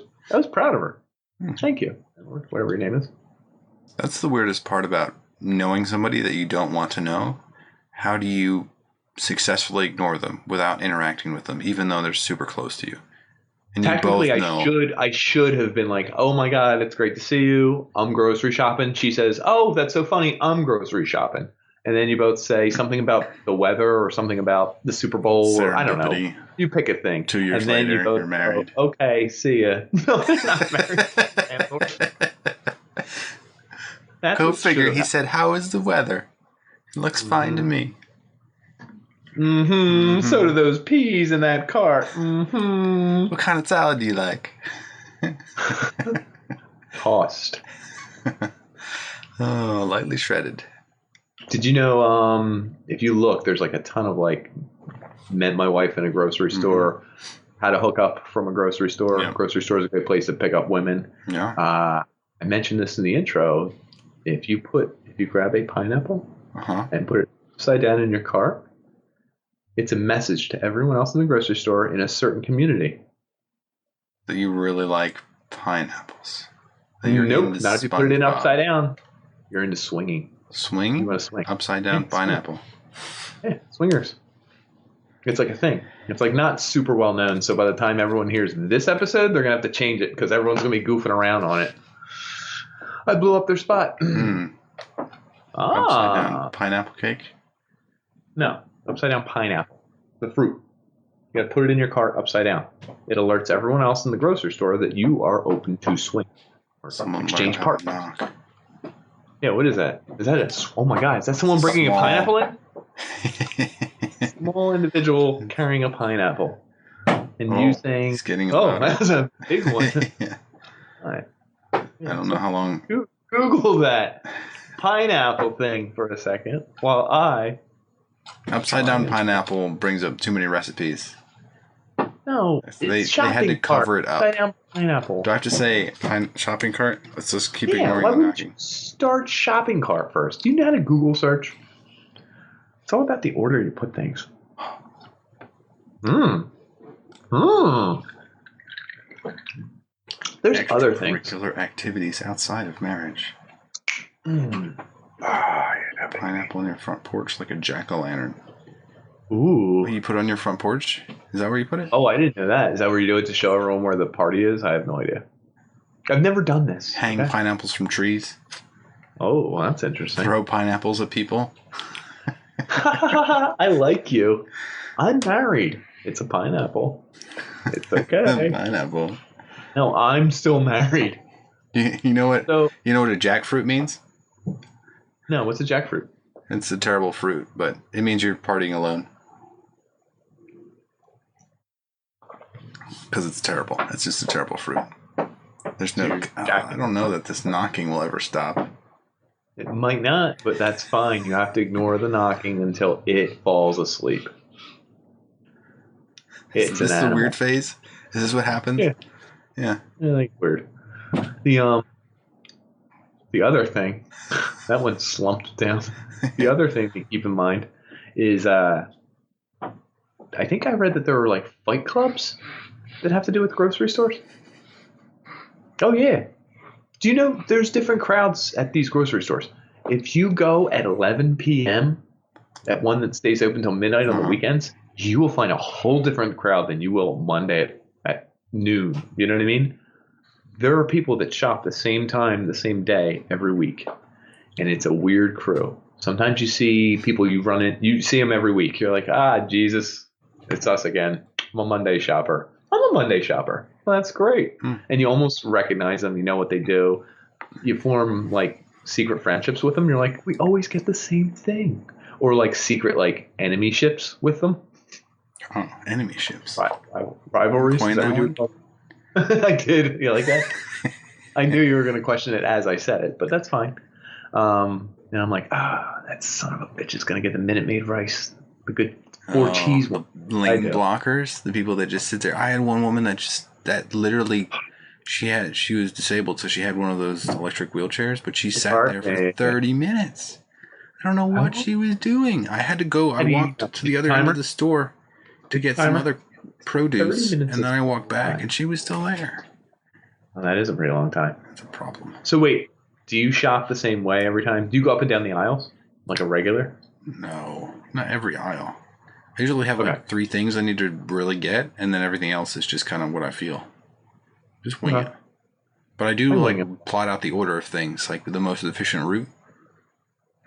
Speaker 1: proud of her. Thank you, whatever your name is.
Speaker 2: That's the weirdest part about knowing somebody that you don't want to know. How do you successfully ignore them without interacting with them, even though they're super close to you? And
Speaker 1: technically, I should have been like, oh my God, it's great to see you. I'm grocery shopping. She says, oh, that's so funny. I'm grocery shopping. And then you both say something about the weather or something about the Super Bowl or I don't know. You pick a thing.
Speaker 2: 2 years
Speaker 1: and then
Speaker 2: later, you're married.
Speaker 1: Go, okay, see ya. No, they're not married.
Speaker 2: Go figure. He said, how is the weather? It looks fine to me.
Speaker 1: Mm-hmm. So do those peas in that cart. Mm-hmm.
Speaker 2: What kind of salad do you like?
Speaker 1: Tossed.
Speaker 2: Oh, lightly shredded.
Speaker 1: Did you know, if you look, there's like a ton of like, met my wife in a grocery store, how to hook up from a grocery store. Yeah. Grocery store is a great place to pick up women.
Speaker 2: Yeah.
Speaker 1: I mentioned this in the intro. If you grab a pineapple and put it upside down in your cart, it's a message to everyone else in the grocery store in a certain community.
Speaker 2: That you really like pineapples.
Speaker 1: Nope, not if you put it in upside down. You're into swinging.
Speaker 2: Swinging?
Speaker 1: You want to swing.
Speaker 2: Upside down pineapple.
Speaker 1: Yeah, swingers. It's like a thing. It's like not super well known, so by the time everyone hears this episode, they're going to have to change it because everyone's going to be goofing around on it. I blew up their spot.
Speaker 2: Upside down pineapple cake?
Speaker 1: No. Upside down pineapple, the fruit. You got to put it in your cart upside down. It alerts everyone else in the grocery store that you are open to swing or exchange partners. Yeah, what is that? Is that oh my God, is that someone bringing a pineapple in? Small individual carrying a pineapple. and you saying,
Speaker 2: it's getting
Speaker 1: "Oh,
Speaker 2: louder."
Speaker 1: that's a big one."
Speaker 2: Yeah.
Speaker 1: All right.
Speaker 2: I don't know how long.
Speaker 1: Google that pineapple thing for a second while I.
Speaker 2: Upside down pineapple brings up too many recipes.
Speaker 1: No,
Speaker 2: They
Speaker 1: it's shopping
Speaker 2: had to cover it up.
Speaker 1: Upside down pineapple.
Speaker 2: Do I have to say shopping cart? Let's just keep
Speaker 1: Yeah,
Speaker 2: ignoring
Speaker 1: why
Speaker 2: the
Speaker 1: wouldn't you
Speaker 2: knocking.
Speaker 1: start shopping cart first? Do you know how to Google search? It's all about the order you put things. There's other things.
Speaker 2: Extracurricular activities outside of marriage. Pineapple on your front porch like a jack-o'-lantern.
Speaker 1: Ooh.
Speaker 2: What you put on your front porch? Is that where you put it?
Speaker 1: Oh, I didn't know that. Is that where you do it to show everyone where the party is? I have no idea. I've never done this.
Speaker 2: Hang pineapples from trees.
Speaker 1: Oh, well, that's interesting.
Speaker 2: Throw pineapples at people.
Speaker 1: I like you. I'm married. It's a pineapple. It's okay.
Speaker 2: Pineapple.
Speaker 1: No, I'm still married.
Speaker 2: You know what? You know what a jackfruit means?
Speaker 1: No, what's a jackfruit?
Speaker 2: It's a terrible fruit, but it means you're partying alone. Because it's terrible. It's just a terrible fruit. There's no. I don't know that this knocking will ever stop.
Speaker 1: It might not, but that's fine. You have to ignore the knocking until it falls asleep.
Speaker 2: Is this the weird phase? Is this what happens? Yeah.
Speaker 1: Like weird. The other thing, that one slumped down. The other thing to keep in mind is I think I read that there were like fight clubs that have to do with grocery stores. Oh yeah. Do you know there's different crowds at these grocery stores? If you go at 11 p.m. at one that stays open till midnight on the weekends, you will find a whole different crowd than you will Monday at noon. You know what I mean? There are people that shop the same time, the same day, every week. And it's a weird crew. Sometimes you see people you see them every week. You're like, Jesus, it's us again. I'm a Monday shopper. I'm a Monday shopper. Well, that's great. And you almost recognize them. You know what they do. You form like secret friendships with them. You're like, we always get the same thing. Or like secret like enemy ships with them.
Speaker 2: Oh, enemy ships.
Speaker 1: Rivalries.
Speaker 2: Coin that one?
Speaker 1: I did. You like that? I knew you were going to question it as I said it, but that's fine. And I'm like, that son of a bitch is going to get the Minute Maid rice. The good 4 cheese one.
Speaker 2: Lane blockers. The people that just sit there. I had one woman that literally, she was disabled, so she had one of those electric wheelchairs, but she sat there for 30 minutes. I don't know what she was doing. I had to go. I walked to the other end of the store to get some other produce, and then I walked back, and she was still there.
Speaker 1: Well, that is a pretty long time.
Speaker 2: That's a problem.
Speaker 1: So wait, do you shop the same way every time? Do you go up and down the aisles like a regular?
Speaker 2: No, not every aisle. I usually have like 3 things I need to really get, and then everything else is just kind of what I feel. Just wing it. But I do plot out the order of things, like the most efficient route.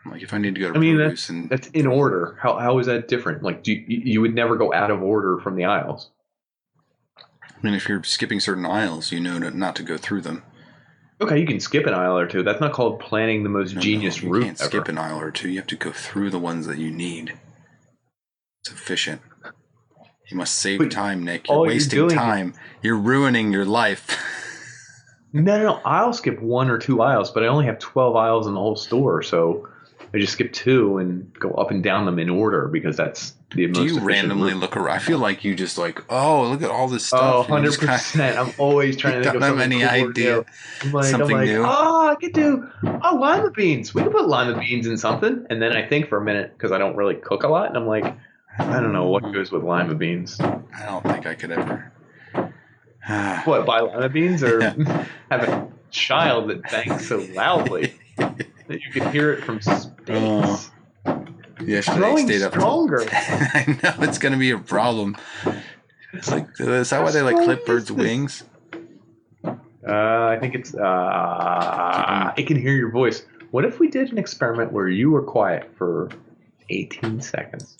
Speaker 2: Like if I need to go to produce
Speaker 1: that's in order. How is that different? Like you would never go out of order from the aisles.
Speaker 2: I mean, if you're skipping certain aisles, you know not to go through them.
Speaker 1: Okay, you can skip an aisle or two. That's not called planning the most genius route. You can't
Speaker 2: skip an aisle or two. You have to go through the ones that you need. It's efficient. You must save time, Nick. You're wasting time. You're ruining your life.
Speaker 1: No. I'll skip 1 or 2 aisles, but I only have 12 aisles in the whole store, so I just skip 2 and go up and down them in order because that's the most efficient.
Speaker 2: Do you randomly look around? I feel like you just like, look at all this stuff.
Speaker 1: Oh, 100%. I'm always trying to think of something
Speaker 2: any idea.
Speaker 1: Something
Speaker 2: new.
Speaker 1: I could do lima beans. We could put lima beans in something. And then I think for a minute because I don't really cook a lot. And I'm like, I don't know what goes with lima beans.
Speaker 2: I don't think I could ever.
Speaker 1: What, buy lima beans or have a child that bangs so loudly that you can hear it from space?
Speaker 2: Yesterday I stayed up
Speaker 1: stronger.
Speaker 2: I know it's going to be a problem. It's like, is that why they like clip birds' wings?
Speaker 1: I think it's it can hear your voice. What if we did an experiment where you were quiet for 18 seconds?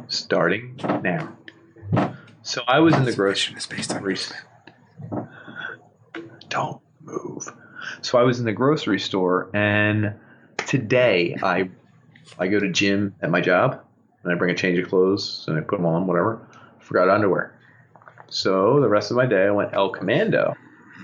Speaker 1: Starting now. So I was in the grocery store. Don't move. So I was in the grocery store, and today I go to gym at my job, and I bring a change of clothes, and I put them on, whatever. forgot underwear. So the rest of my day I went El Commando.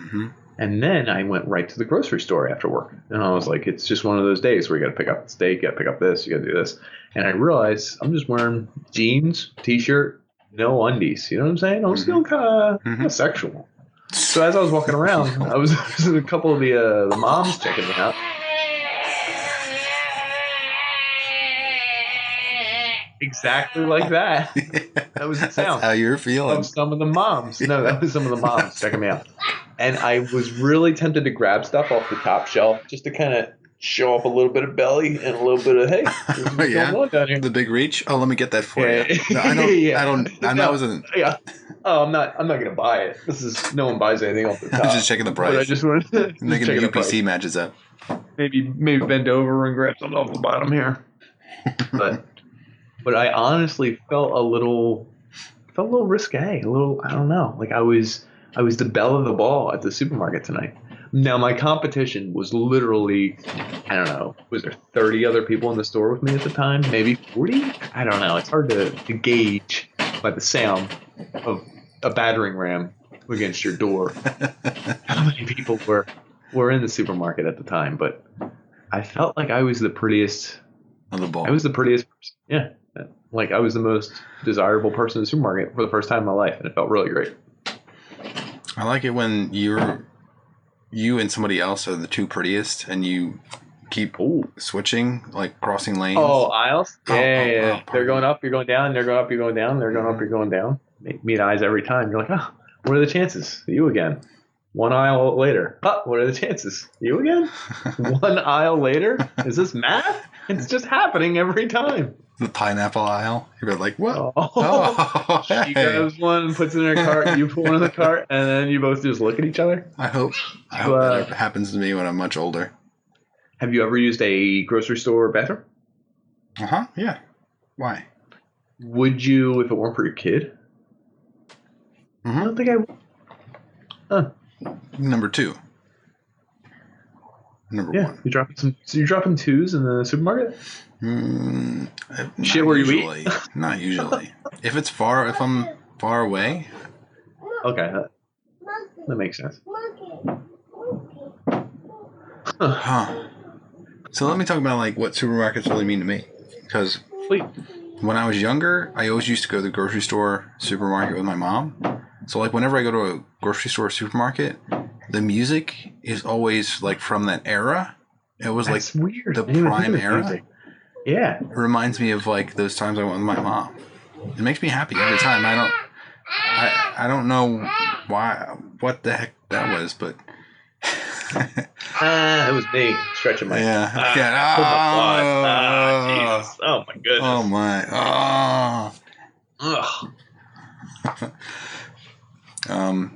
Speaker 2: Mm-hmm.
Speaker 1: And then I went right to the grocery store after work. And I was like, it's just one of those days where you got to pick up the steak, you got to pick up this, you got to do this. And I realized I'm just wearing jeans, t-shirt, no undies. You know what I'm saying? I was feeling kind of sexual. So as I was walking around, I was a couple of the moms checking me out. Exactly like that. That was the sound.
Speaker 2: That's how you're feeling.
Speaker 1: Of some of the moms. No, that was some of the moms checking me out. And I was really tempted to grab stuff off the top shelf just to kind of show off a little bit of belly and a little bit of, hey, what's going on down here?
Speaker 2: The big reach. Oh, let me get that for you. No,
Speaker 1: I'm not gonna buy it. No one buys anything off the top.
Speaker 2: I'm just checking the price.
Speaker 1: But I just wanted to
Speaker 2: making the UPC matches up.
Speaker 1: Maybe bend over and grab something off the bottom here. But I honestly felt a little risque, a little, I don't know. Like I was the belle of the ball at the supermarket tonight. Now my competition was literally, I don't know, was there 30 other people in the store with me at the time? Maybe 40? I don't know. It's hard to gauge by the sound of a battering ram against your door how many people were in the supermarket at the time. But I felt like I was the prettiest
Speaker 2: on the ball.
Speaker 1: I was the prettiest person. Yeah. Like I was the most desirable person in the supermarket for the first time in my life, and it felt really great.
Speaker 2: I like it when you and somebody else are the two prettiest, and you keep switching, like crossing lanes.
Speaker 1: Oh, aisles? Yeah. They're going up, you're going down. They're going up, you're going down. They're going up, you're going down. Meet eyes every time. You're like, oh, what are the chances? You again. One aisle later. Oh, what are the chances? You again? One aisle later? Is this math? It's just happening every time.
Speaker 2: The pineapple aisle. You're like, what?
Speaker 1: She grabs one and puts it in her cart. You put one in the cart, and then you both just look at each other.
Speaker 2: I hope that happens to me when I'm much older.
Speaker 1: Have you ever used a grocery store bathroom?
Speaker 2: Yeah. Why?
Speaker 1: Would you if it weren't for your kid? I don't think I would.
Speaker 2: Number two. Number one.
Speaker 1: You're dropping twos in the supermarket?
Speaker 2: Shit, where you eat? Not usually. If I'm far away.
Speaker 1: Okay, that makes sense.
Speaker 2: So let me talk about like what supermarkets really mean to me. Because when I was younger, I always used to go to the grocery store, supermarket with my mom. So like whenever I go to a grocery store, supermarket, the music is always like from that era. It was
Speaker 1: That's
Speaker 2: like
Speaker 1: weird.
Speaker 2: the prime era.
Speaker 1: Music. Yeah.
Speaker 2: It reminds me of like those times I went with my mom. It makes me happy every time. I don't know what the heck that was, but
Speaker 1: it was me stretching my
Speaker 2: Jesus.
Speaker 1: Oh my goodness.
Speaker 2: Oh my.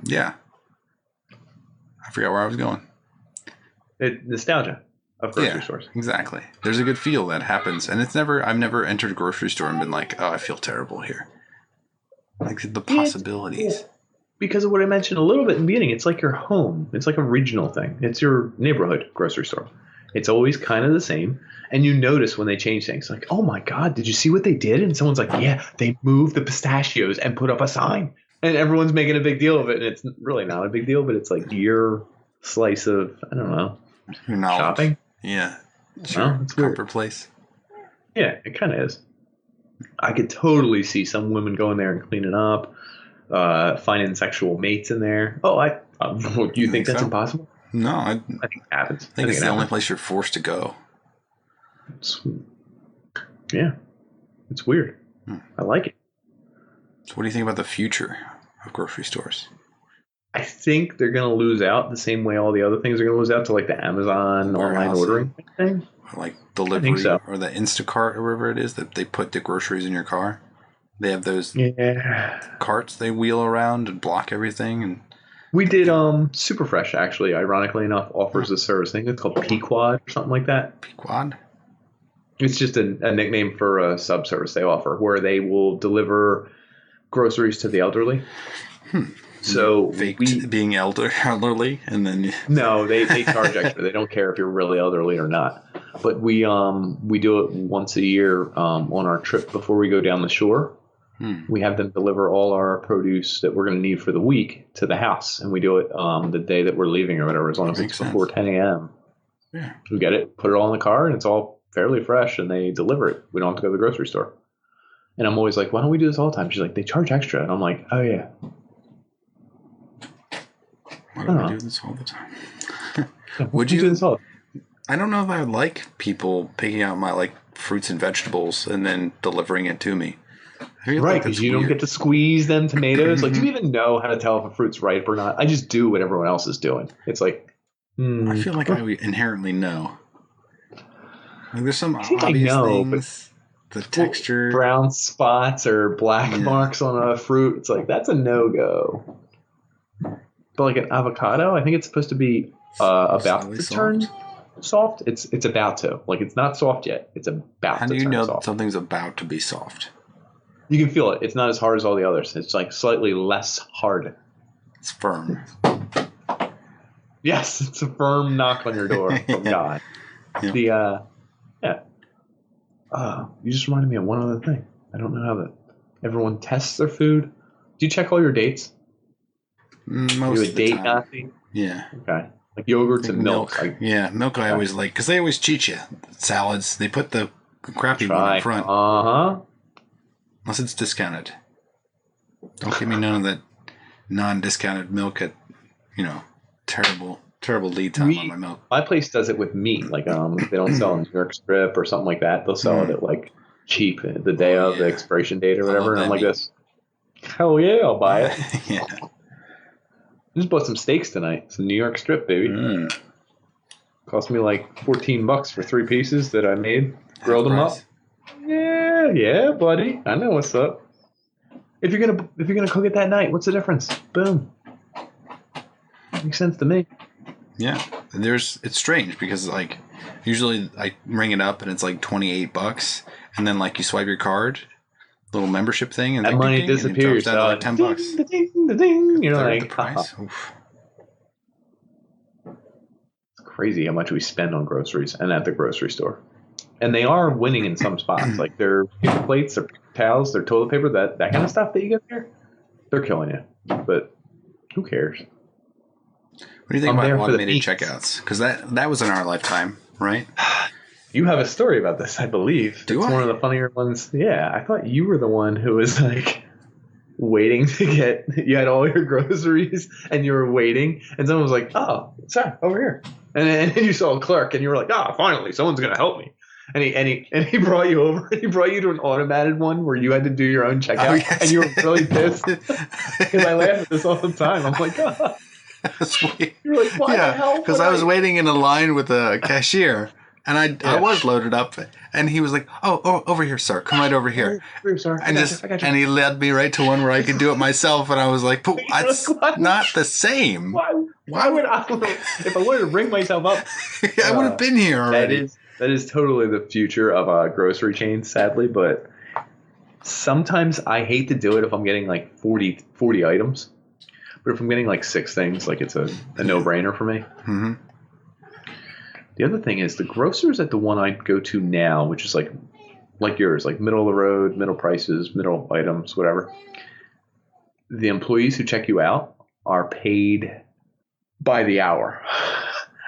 Speaker 2: Yeah. I forgot where I was going.
Speaker 1: Nostalgia of grocery stores.
Speaker 2: Exactly. There's a good feel that happens, and I've never entered a grocery store and been like, oh, I feel terrible here. Like the possibilities.
Speaker 1: Because of what I mentioned a little bit in the beginning, it's like your home. It's like a regional thing. It's your neighborhood grocery store. It's always kind of the same. And you notice when they change things. Like, oh my God, did you see what they did? And someone's like, yeah, they moved the pistachios and put up a sign. And everyone's making a big deal of it. And it's really not a big deal, but it's like your slice of, I don't know, shopping.
Speaker 2: Yeah. Sure.
Speaker 1: It's
Speaker 2: comfort
Speaker 1: weird.
Speaker 2: Place.
Speaker 1: Yeah, it kind of is. I could totally see some women going there and cleaning up, finding sexual mates in there. Oh, do you think that's impossible?
Speaker 2: No,
Speaker 1: I think it happens.
Speaker 2: I think it's the only place you're forced to go.
Speaker 1: It's weird. I like it.
Speaker 2: So what do you think about the future of grocery stores?
Speaker 1: I think they're going to lose out the same way all the other things are going to lose out to like the Amazon online ordering thing.
Speaker 2: Or like delivery or the Instacart or wherever it is that they put the groceries in your car. They have those carts they wheel around and block everything. And
Speaker 1: we did Superfresh actually, ironically enough, offers a service. I think it's called Pequod or something like that.
Speaker 2: Pequod?
Speaker 1: It's just a nickname for a sub-service they offer where they will deliver groceries to the elderly. So
Speaker 2: being elderly, and then
Speaker 1: no, they charge extra. They don't care if you're really elderly or not. But we do it once a year on our trip before we go down the shore. We have them deliver all our produce that we're going to need for the week to the house, and we do it the day that we're leaving or whatever, as long as it's before 10 a.m.
Speaker 2: Yeah.
Speaker 1: We get it, put it all in the car, and it's all fairly fresh, and they deliver it. We don't have to go to the grocery store. And I'm always like, why don't we do this all the time? She's like, they charge extra. And I'm like, oh, yeah.
Speaker 2: Why do we do this all the time?
Speaker 1: Would you do this all?
Speaker 2: I don't know if I would like people picking out my fruits and vegetables and then delivering it to me.
Speaker 1: Right, because you don't get to squeeze them tomatoes. Do you even know how to tell if a fruit's ripe or not? I just do what everyone else is doing. It's like,
Speaker 2: I feel like I would inherently know. There's some obvious things. The texture,
Speaker 1: brown spots or black marks on a fruit. It's like that's a no-go. But an avocado, I think it's supposed to be about to turn soft. It's about to. It's not soft yet. It's about to turn soft. How do you know
Speaker 2: something's about to be soft?
Speaker 1: You can feel it. It's not as hard as all the others. It's slightly less hard.
Speaker 2: It's firm.
Speaker 1: Yes, it's a firm knock on your door from God. Yeah. You just reminded me of one other thing. I don't know how everyone tests their food. Do you check all your dates?
Speaker 2: Most of the time.
Speaker 1: Nazi?
Speaker 2: Yeah.
Speaker 1: Okay. Yogurts and milk.
Speaker 2: Milk I always like, because they always cheat you. Salads, they put the crappy one in front.
Speaker 1: Uh-huh.
Speaker 2: Unless it's discounted. Don't give me none of that non-discounted milk at, terrible lead time on my milk.
Speaker 1: My place does it with meat. They don't sell a New York strip or something like that. They'll sell it at cheap the day of the expiration date or whatever. And I'm like this. Hell yeah, I'll buy it.
Speaker 2: Yeah.
Speaker 1: I just bought some steaks tonight. Some New York strip, baby. Cost me $14 for 3 pieces that I made. Grilled them up. Yeah, buddy. I know what's up. If you're gonna cook it that night, what's the difference? Boom. Makes sense to me.
Speaker 2: Yeah, it's strange because usually I ring it up and it's $28, and then you swipe your card, little membership thing, and
Speaker 1: that money disappears.
Speaker 2: And it down to $10.
Speaker 1: Ding. You're
Speaker 2: the price. Oof.
Speaker 1: It's crazy how much we spend on groceries and at the grocery store. And they are winning in some spots. Their paper plates, their towels, their toilet paper, that kind of stuff that you get there, they're killing you. But who cares?
Speaker 2: What do you think about automated checkouts? Because that was in our lifetime, right?
Speaker 1: You have a story about this, I believe. It's one of the funnier ones. Yeah, I thought you were the one who was waiting to you had all your groceries and you were waiting, and someone was like, "Oh, sorry, over here," and then you saw a clerk and you were like, "Ah, finally, someone's gonna help me." And he brought you over. He brought you to an automated one where you had to do your own checkout, and you were really pissed because I laugh at this all the time. I'm like, "Oh." You're like, why the hell?
Speaker 2: Because I was waiting in a line with a cashier, and I was loaded up, and he was like, "Oh, over here, sir. Come right over here."
Speaker 1: Sir.
Speaker 2: And and he led me right to one where I could do it myself, and I was like, "That's not the same."
Speaker 1: Why would I? If I wanted to bring myself up,
Speaker 2: I would have been here already.
Speaker 1: That is totally the future of a grocery chain, sadly. But sometimes I hate to do it if I'm getting 40 items. But if I'm getting 6 things, it's a no-brainer for me.
Speaker 2: Mm-hmm.
Speaker 1: The other thing is the grocers at the one I go to now, which is like yours, middle of the road, middle prices, middle items, whatever. The employees who check you out are paid by the hour.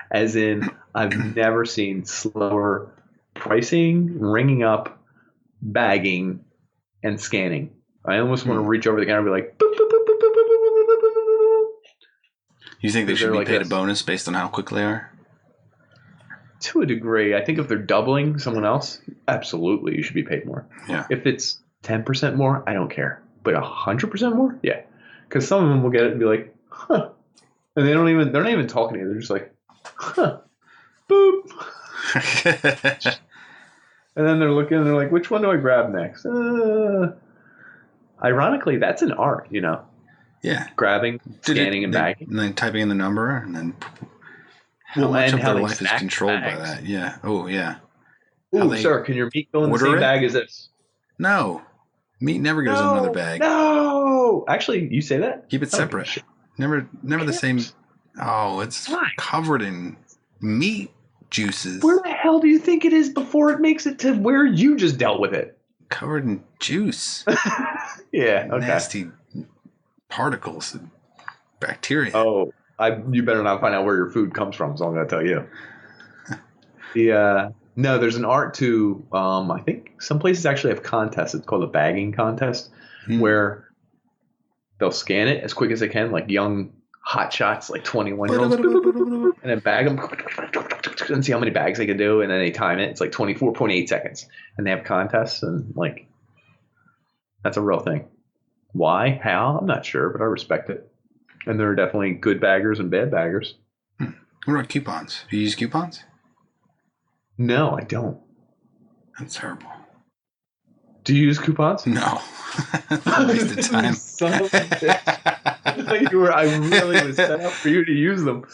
Speaker 1: As in, I've never seen slower pricing, ringing up, bagging, and scanning. I almost want to reach over the counter and be like, boop, boop, boop, boop, boop, boop, boop, boop, boop.
Speaker 2: You think they should be paid a bonus based on how quick they are?
Speaker 1: To a degree. I think if they're doubling someone else, absolutely, you should be paid more.
Speaker 2: Yeah.
Speaker 1: If it's 10% more, I don't care. But 100% more? Yeah. Because some of them will get it and be like, huh. And they're not even talking to you. They're just like, huh. Boop. And then they're looking and they're like, which one do I grab next? Ironically, that's an art,
Speaker 2: Yeah.
Speaker 1: Grabbing, scanning, and bagging.
Speaker 2: And then typing in the number, and then how much of their life is controlled by that. Yeah. Oh, yeah.
Speaker 1: Ooh, sir, can your meat go in the same bag as this?
Speaker 2: No. Meat never goes in another bag.
Speaker 1: No. Actually, you say that?
Speaker 2: Keep it separate. Never the same. Oh, it's covered in meat juices.
Speaker 1: Where the hell do you think it is before it makes it to where you just dealt with it?
Speaker 2: Covered in juice.
Speaker 1: Yeah. Okay.
Speaker 2: Nasty particles and bacteria.
Speaker 1: Oh, you better not find out where your food comes from. So I'm gonna tell you. No, there's an art to. I think some places actually have contests. It's called a bagging contest, where they'll scan it as quick as they can, like young hot shots, like 21-year-olds, and then bag them and see how many bags they can do, and then they time it. It's like 24.8 seconds, and they have contests, and like that's a real thing. Why? How? I'm not sure, but I respect it. And there are definitely good baggers and bad baggers.
Speaker 2: What about coupons? Do you use coupons?
Speaker 1: No, I don't.
Speaker 2: That's terrible.
Speaker 1: Do you use coupons?
Speaker 2: No. It's a waste of time.
Speaker 1: Son of a bitch. I really was set up for you to use them.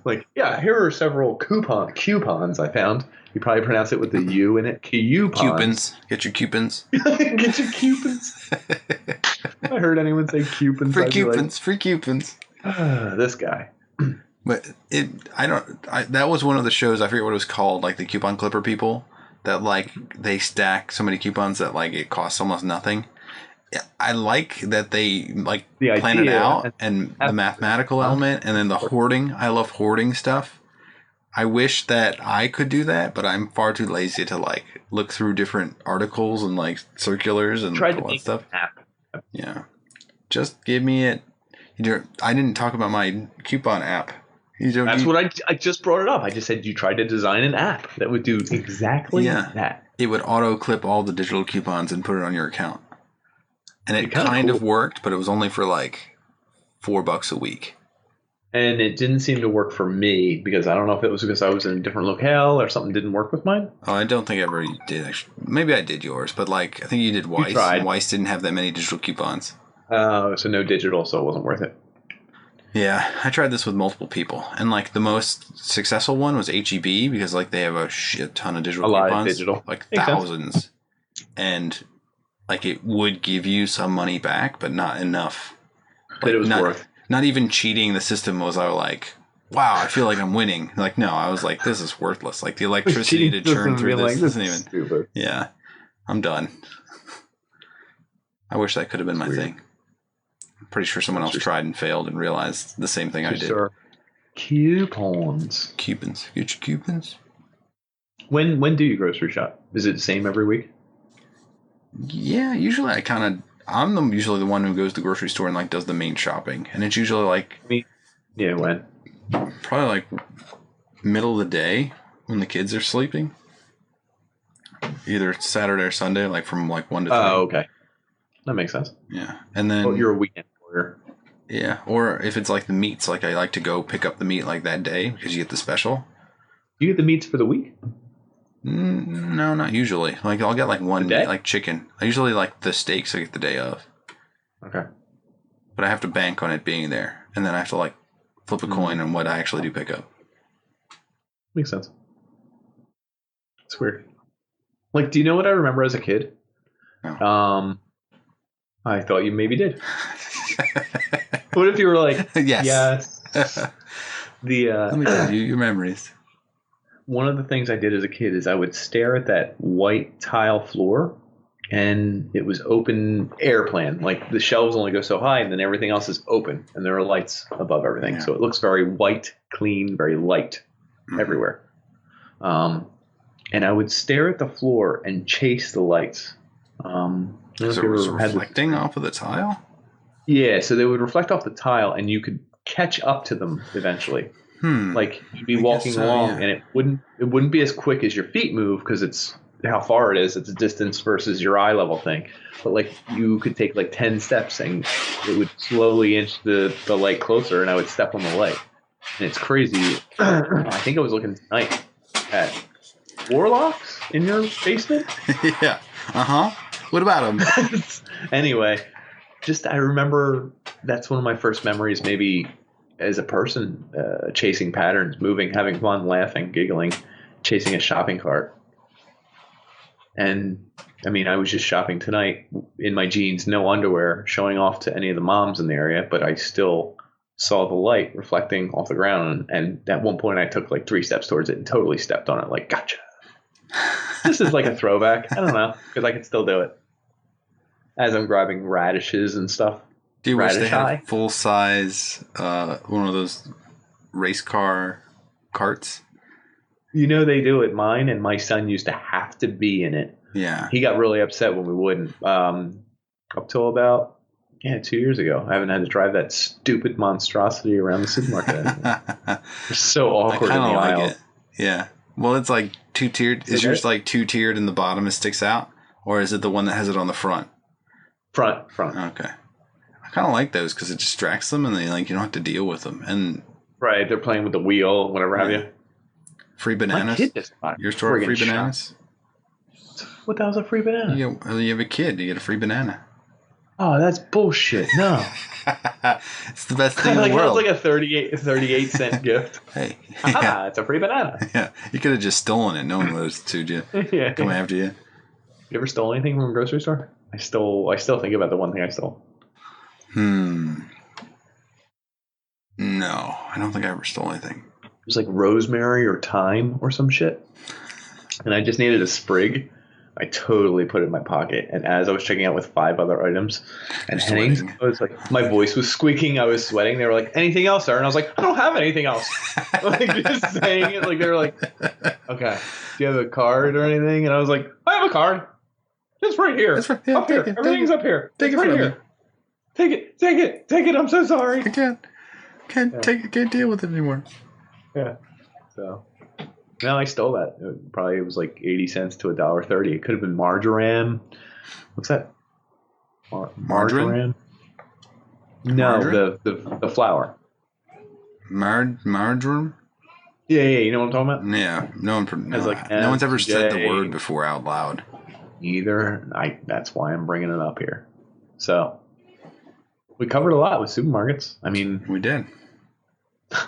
Speaker 1: Like, yeah, here are several coupons I found. You probably pronounce it with the U in it.
Speaker 2: Coupons. Get your coupons.
Speaker 1: Get your coupons. I heard anyone say coupons.
Speaker 2: Free coupons. Free coupons.
Speaker 1: This guy.
Speaker 2: But that was one of the shows, I forget what it was called, like the coupon clipper people, that like they stack so many coupons that like it costs almost nothing. I like that they like plan it out and the mathematical element and then the hoarding. I love hoarding stuff. I wish that I could do that, but I'm far too lazy to like look through different articles and like circulars and all that stuff. Yeah. Just give me it. I didn't talk about my coupon app.
Speaker 1: What I just brought it up. I just said you tried to design an app that would do exactly that.
Speaker 2: It would auto clip all the digital coupons and put it on your account. And it kind of worked, but it was only for like $4 a week.
Speaker 1: And it didn't seem to work for me because I don't know if it was because I was in a different locale or something didn't work with mine.
Speaker 2: Oh, I don't think I ever did. Actually. Maybe I did yours, but like I think you did Weiss. And Weiss didn't have that many digital coupons.
Speaker 1: So no digital, so it wasn't worth it.
Speaker 2: Yeah, I tried this with multiple people, and like the most successful one was HEB because like they have a shit ton of digital coupons,
Speaker 1: lot of digital,
Speaker 2: like thousands, and like it would give you some money back, but not enough.
Speaker 1: That it was worth.
Speaker 2: Not even cheating the system was. I was like, wow, I feel like I'm winning. Like no, I was like, this is worthless. Like the electricity to churn through this isn't even. Stupid. Yeah, I'm done. I wish that could have been my thing. I'm pretty sure someone else tried and failed and realized the same thing I did.
Speaker 1: Coupons.
Speaker 2: Coupons. Get your coupons.
Speaker 1: When do you grocery shop? Is it the same every week?
Speaker 2: Yeah, usually I'm usually the one who goes to the grocery store and like does the main shopping, and it's usually like
Speaker 1: when?
Speaker 2: Probably like middle of the day when the kids are sleeping. Either Saturday or Sunday, like from like 1 to 3.
Speaker 1: Oh, okay. That makes sense.
Speaker 2: Yeah. And then
Speaker 1: you're a weekend warrior.
Speaker 2: Yeah. Or if it's like the meats, like I like to go pick up the meat like that day because you get the special.
Speaker 1: You get the meats for the week?
Speaker 2: No, not usually. Like I'll get like one meat, like chicken. I usually like the steaks I get the day of.
Speaker 1: Okay.
Speaker 2: But I have to bank on it being there. And then I have to like flip a coin on what I actually do pick up.
Speaker 1: Makes sense. It's weird. Like, do you know what I remember as a kid?
Speaker 2: No.
Speaker 1: I thought you maybe did. What if you were like, yes.
Speaker 2: Let me tell you your memories.
Speaker 1: One of the things I did as a kid is I would stare at that white tile floor, and it was open air plan. Like the shelves only go so high, and then everything else is open, and there are lights above everything. Yeah. So it looks very white, clean, very light everywhere. And I would stare at the floor and chase the lights.
Speaker 2: Because it was reflecting off of the tile?
Speaker 1: Yeah, so they would reflect off the tile, and you could catch up to them eventually. Like you'd be walking along, and it wouldn't be as quick as your feet move because it's how far it is. It's a distance versus your eye level thing. But like you could take like 10 steps, and it would slowly inch the light closer, and I would step on the light. And it's crazy. I think I was looking tonight at warlocks in your basement.
Speaker 2: Yeah. What about them?
Speaker 1: Anyway, I remember that's one of my first memories, maybe as a person, chasing patterns, moving, having fun, laughing, giggling, chasing a shopping cart. And I mean, I was just shopping tonight in my jeans, no underwear, showing off to any of the moms in the area, but I still saw the light reflecting off the ground. And at one point I took like 3 steps towards it and totally stepped on it. Like, gotcha. This is like a throwback. I don't know, because I can still do it as I'm grabbing radishes and stuff.
Speaker 2: Do you wish they
Speaker 1: Radish
Speaker 2: had
Speaker 1: eye.
Speaker 2: a full size, one of those race car carts?
Speaker 1: You know they do at mine, and my son used to have to be in it.
Speaker 2: Yeah.
Speaker 1: He got really upset when we wouldn't. Up till about 2 years ago, I haven't had to drive that stupid monstrosity around the supermarket anymore. It's so awkward in the aisle.
Speaker 2: It. Yeah. Well, it's like two-tiered. Is yours like two-tiered in the bottom it sticks out? Or is it the one that has it on the front?
Speaker 1: Front.
Speaker 2: Okay. I kind of like those because it distracts them and they you don't have to deal with them. And
Speaker 1: right, they're playing with the wheel, whatever have you.
Speaker 2: Free bananas.
Speaker 1: My kid just bought
Speaker 2: your store free bananas.
Speaker 1: What the hell's a free banana?
Speaker 2: You have a kid, you get a free banana.
Speaker 1: Oh, that's bullshit. No.
Speaker 2: It's the best thing in the world.
Speaker 1: It's like a 38 cent gift.
Speaker 2: Hey.
Speaker 1: Aha, it's a free banana.
Speaker 2: Yeah. You could have just stolen it. No one would have sued you.
Speaker 1: Yeah.
Speaker 2: Come after you.
Speaker 1: You ever stole anything from a grocery store? I still think about the one thing I stole.
Speaker 2: No, I don't think I ever stole anything.
Speaker 1: It was like rosemary or thyme or some shit. And I just needed a sprig. I totally put it in my pocket. And as I was checking out with 5 other items and Hennings, I was like, my voice was squeaking. I was sweating. They were like, anything else, sir? And I was like, I don't have anything else. Like just saying it. Like they were like, okay, do you have a card or anything? And I was like, I have a card. It's right here.
Speaker 2: It's right, yeah,
Speaker 1: up here. Everything's up here.
Speaker 2: Take it
Speaker 1: right
Speaker 2: from
Speaker 1: here.
Speaker 2: me.
Speaker 1: Take it. I'm so sorry.
Speaker 2: I can't deal with it anymore.
Speaker 1: Yeah. So no, I stole that. It was like 80 cents to $1.30. It could have been marjoram. What's that?
Speaker 2: Marjoram?
Speaker 1: No, the flour.
Speaker 2: Marjoram?
Speaker 1: Yeah. You know what I'm talking about?
Speaker 2: Yeah. No one's ever said the word before out loud.
Speaker 1: Either. That's why I'm bringing it up here. So we covered a lot with supermarkets. I mean,
Speaker 2: we did.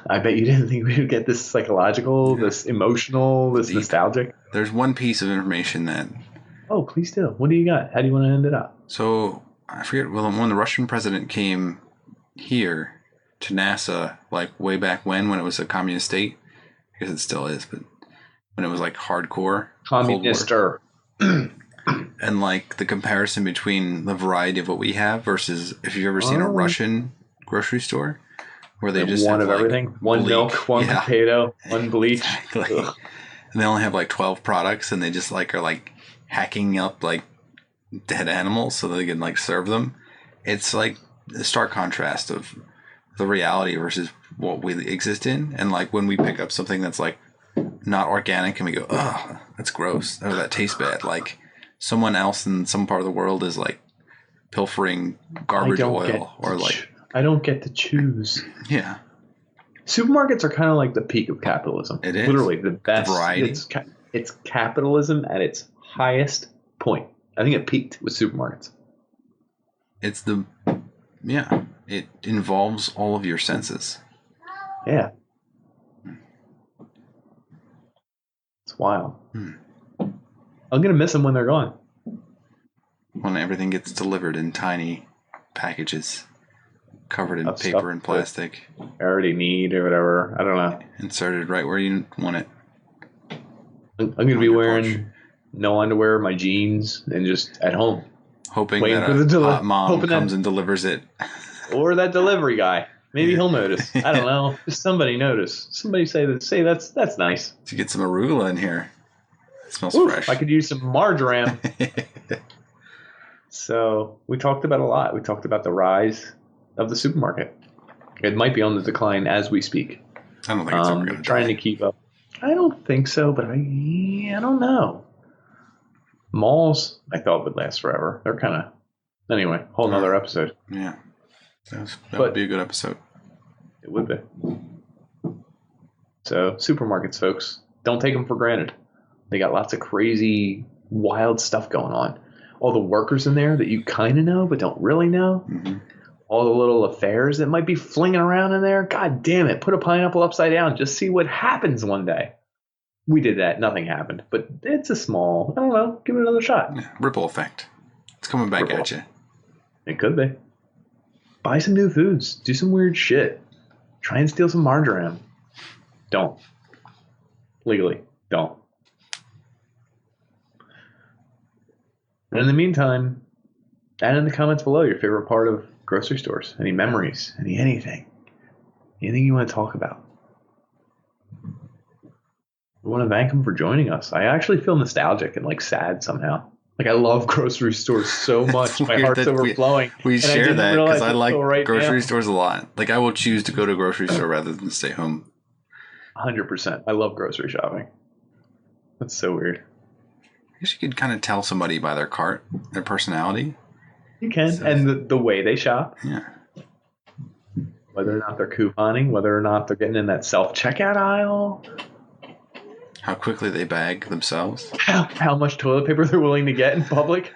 Speaker 1: I bet you didn't think we would get this psychological, this emotional, this deep. Nostalgic.
Speaker 2: There's one piece of information that...
Speaker 1: Oh, please do. What do you got? How do you want to end it up?
Speaker 2: So, I forget, when the Russian president came here to NASA, like way back when it was a communist state, I guess it still is, but when it was like hardcore.
Speaker 1: Communister.
Speaker 2: And like the comparison between the variety of what we have versus if you've ever seen a Russian grocery store. Where they just
Speaker 1: one
Speaker 2: have
Speaker 1: of
Speaker 2: like
Speaker 1: everything, one
Speaker 2: bleach.
Speaker 1: milk, one potato, one bleach,
Speaker 2: exactly. And they only have like 12 products, and they just are like hacking up like dead animals so they can like serve them. It's like a stark contrast of the reality versus what we exist in, and like when we pick up something that's like not organic, and we go, "Oh, that's gross," or that tastes bad. Like someone else in some part of the world is like pilfering garbage oil, or like.
Speaker 1: I don't get to choose.
Speaker 2: Yeah.
Speaker 1: Supermarkets are kind of like the peak of capitalism.
Speaker 2: It is.
Speaker 1: Literally the best.
Speaker 2: Variety.
Speaker 1: It's capitalism at its highest point. I think it peaked with supermarkets.
Speaker 2: It involves all of your senses.
Speaker 1: Yeah. It's wild. I'm going to miss them when they're gone.
Speaker 2: When everything gets delivered in tiny packages. Covered in paper and plastic.
Speaker 1: I already need or whatever. I don't know.
Speaker 2: Inserted right where you want it.
Speaker 1: I'm going to be wearing no underwear, my jeans, and just at home.
Speaker 2: Hoping that a hot mom comes and delivers it.
Speaker 1: Or that delivery guy. Maybe he'll notice. I don't know. Just somebody notice. Somebody say that's nice.
Speaker 2: To get some arugula in here. It smells fresh.
Speaker 1: I could use some marjoram. So we talked about a lot. We talked about the rise of the supermarket. It might be on the decline as we speak.
Speaker 2: I don't think it's ever going to
Speaker 1: trying to keep up. I don't think so, but I don't know. Malls, I thought would last forever. They're kind of anyway. Whole nother episode.
Speaker 2: Yeah, that would be a good episode.
Speaker 1: It would be. So supermarkets, folks, don't take them for granted. They got lots of crazy, wild stuff going on. All the workers in there that you kind of know but don't really know. Mm-hmm. All the little affairs that might be flinging around in there. God damn it. Put a pineapple upside down. Just see what happens one day. We did that. Nothing happened. But it's a small, I don't know. Give it another shot.
Speaker 2: Yeah, ripple effect. It's coming back at you.
Speaker 1: It could be. Buy some new foods. Do some weird shit. Try and steal some marjoram. Don't. Legally. Don't. And in the meantime, add in the comments below your favorite part of grocery stores. Any memories, anything you want to talk about. We want to thank them for joining us. I actually feel nostalgic and like sad somehow. Like I love grocery stores so much. My heart's overflowing.
Speaker 2: We share that because I like grocery
Speaker 1: now.
Speaker 2: stores a lot. Like I will choose to go to a grocery store rather than stay home.
Speaker 1: 100%. I love grocery shopping. That's so weird.
Speaker 2: I guess you could kind of tell somebody by their cart, their personality.
Speaker 1: You can, so, and the way they shop.
Speaker 2: Yeah.
Speaker 1: Whether or not they're couponing, whether or not they're getting in that self-checkout aisle.
Speaker 2: How quickly they bag themselves.
Speaker 1: How much toilet paper they're willing to get in public.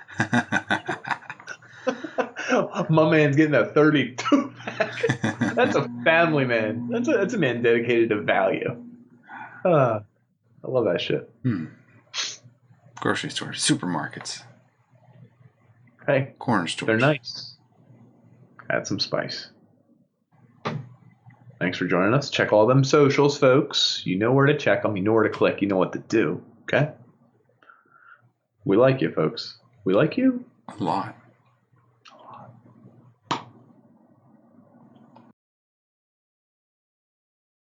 Speaker 1: My man's getting a 32 pack. That's a family man. That's a man dedicated to value. I love that shit.
Speaker 2: Grocery stores, supermarkets.
Speaker 1: Hey,
Speaker 2: corner stores.
Speaker 1: They're nice. Add some spice. Thanks for joining us. Check all them socials, folks. You know where to check them. You know where to click. You know what to do. Okay? We like you, folks. We like you.
Speaker 2: A lot.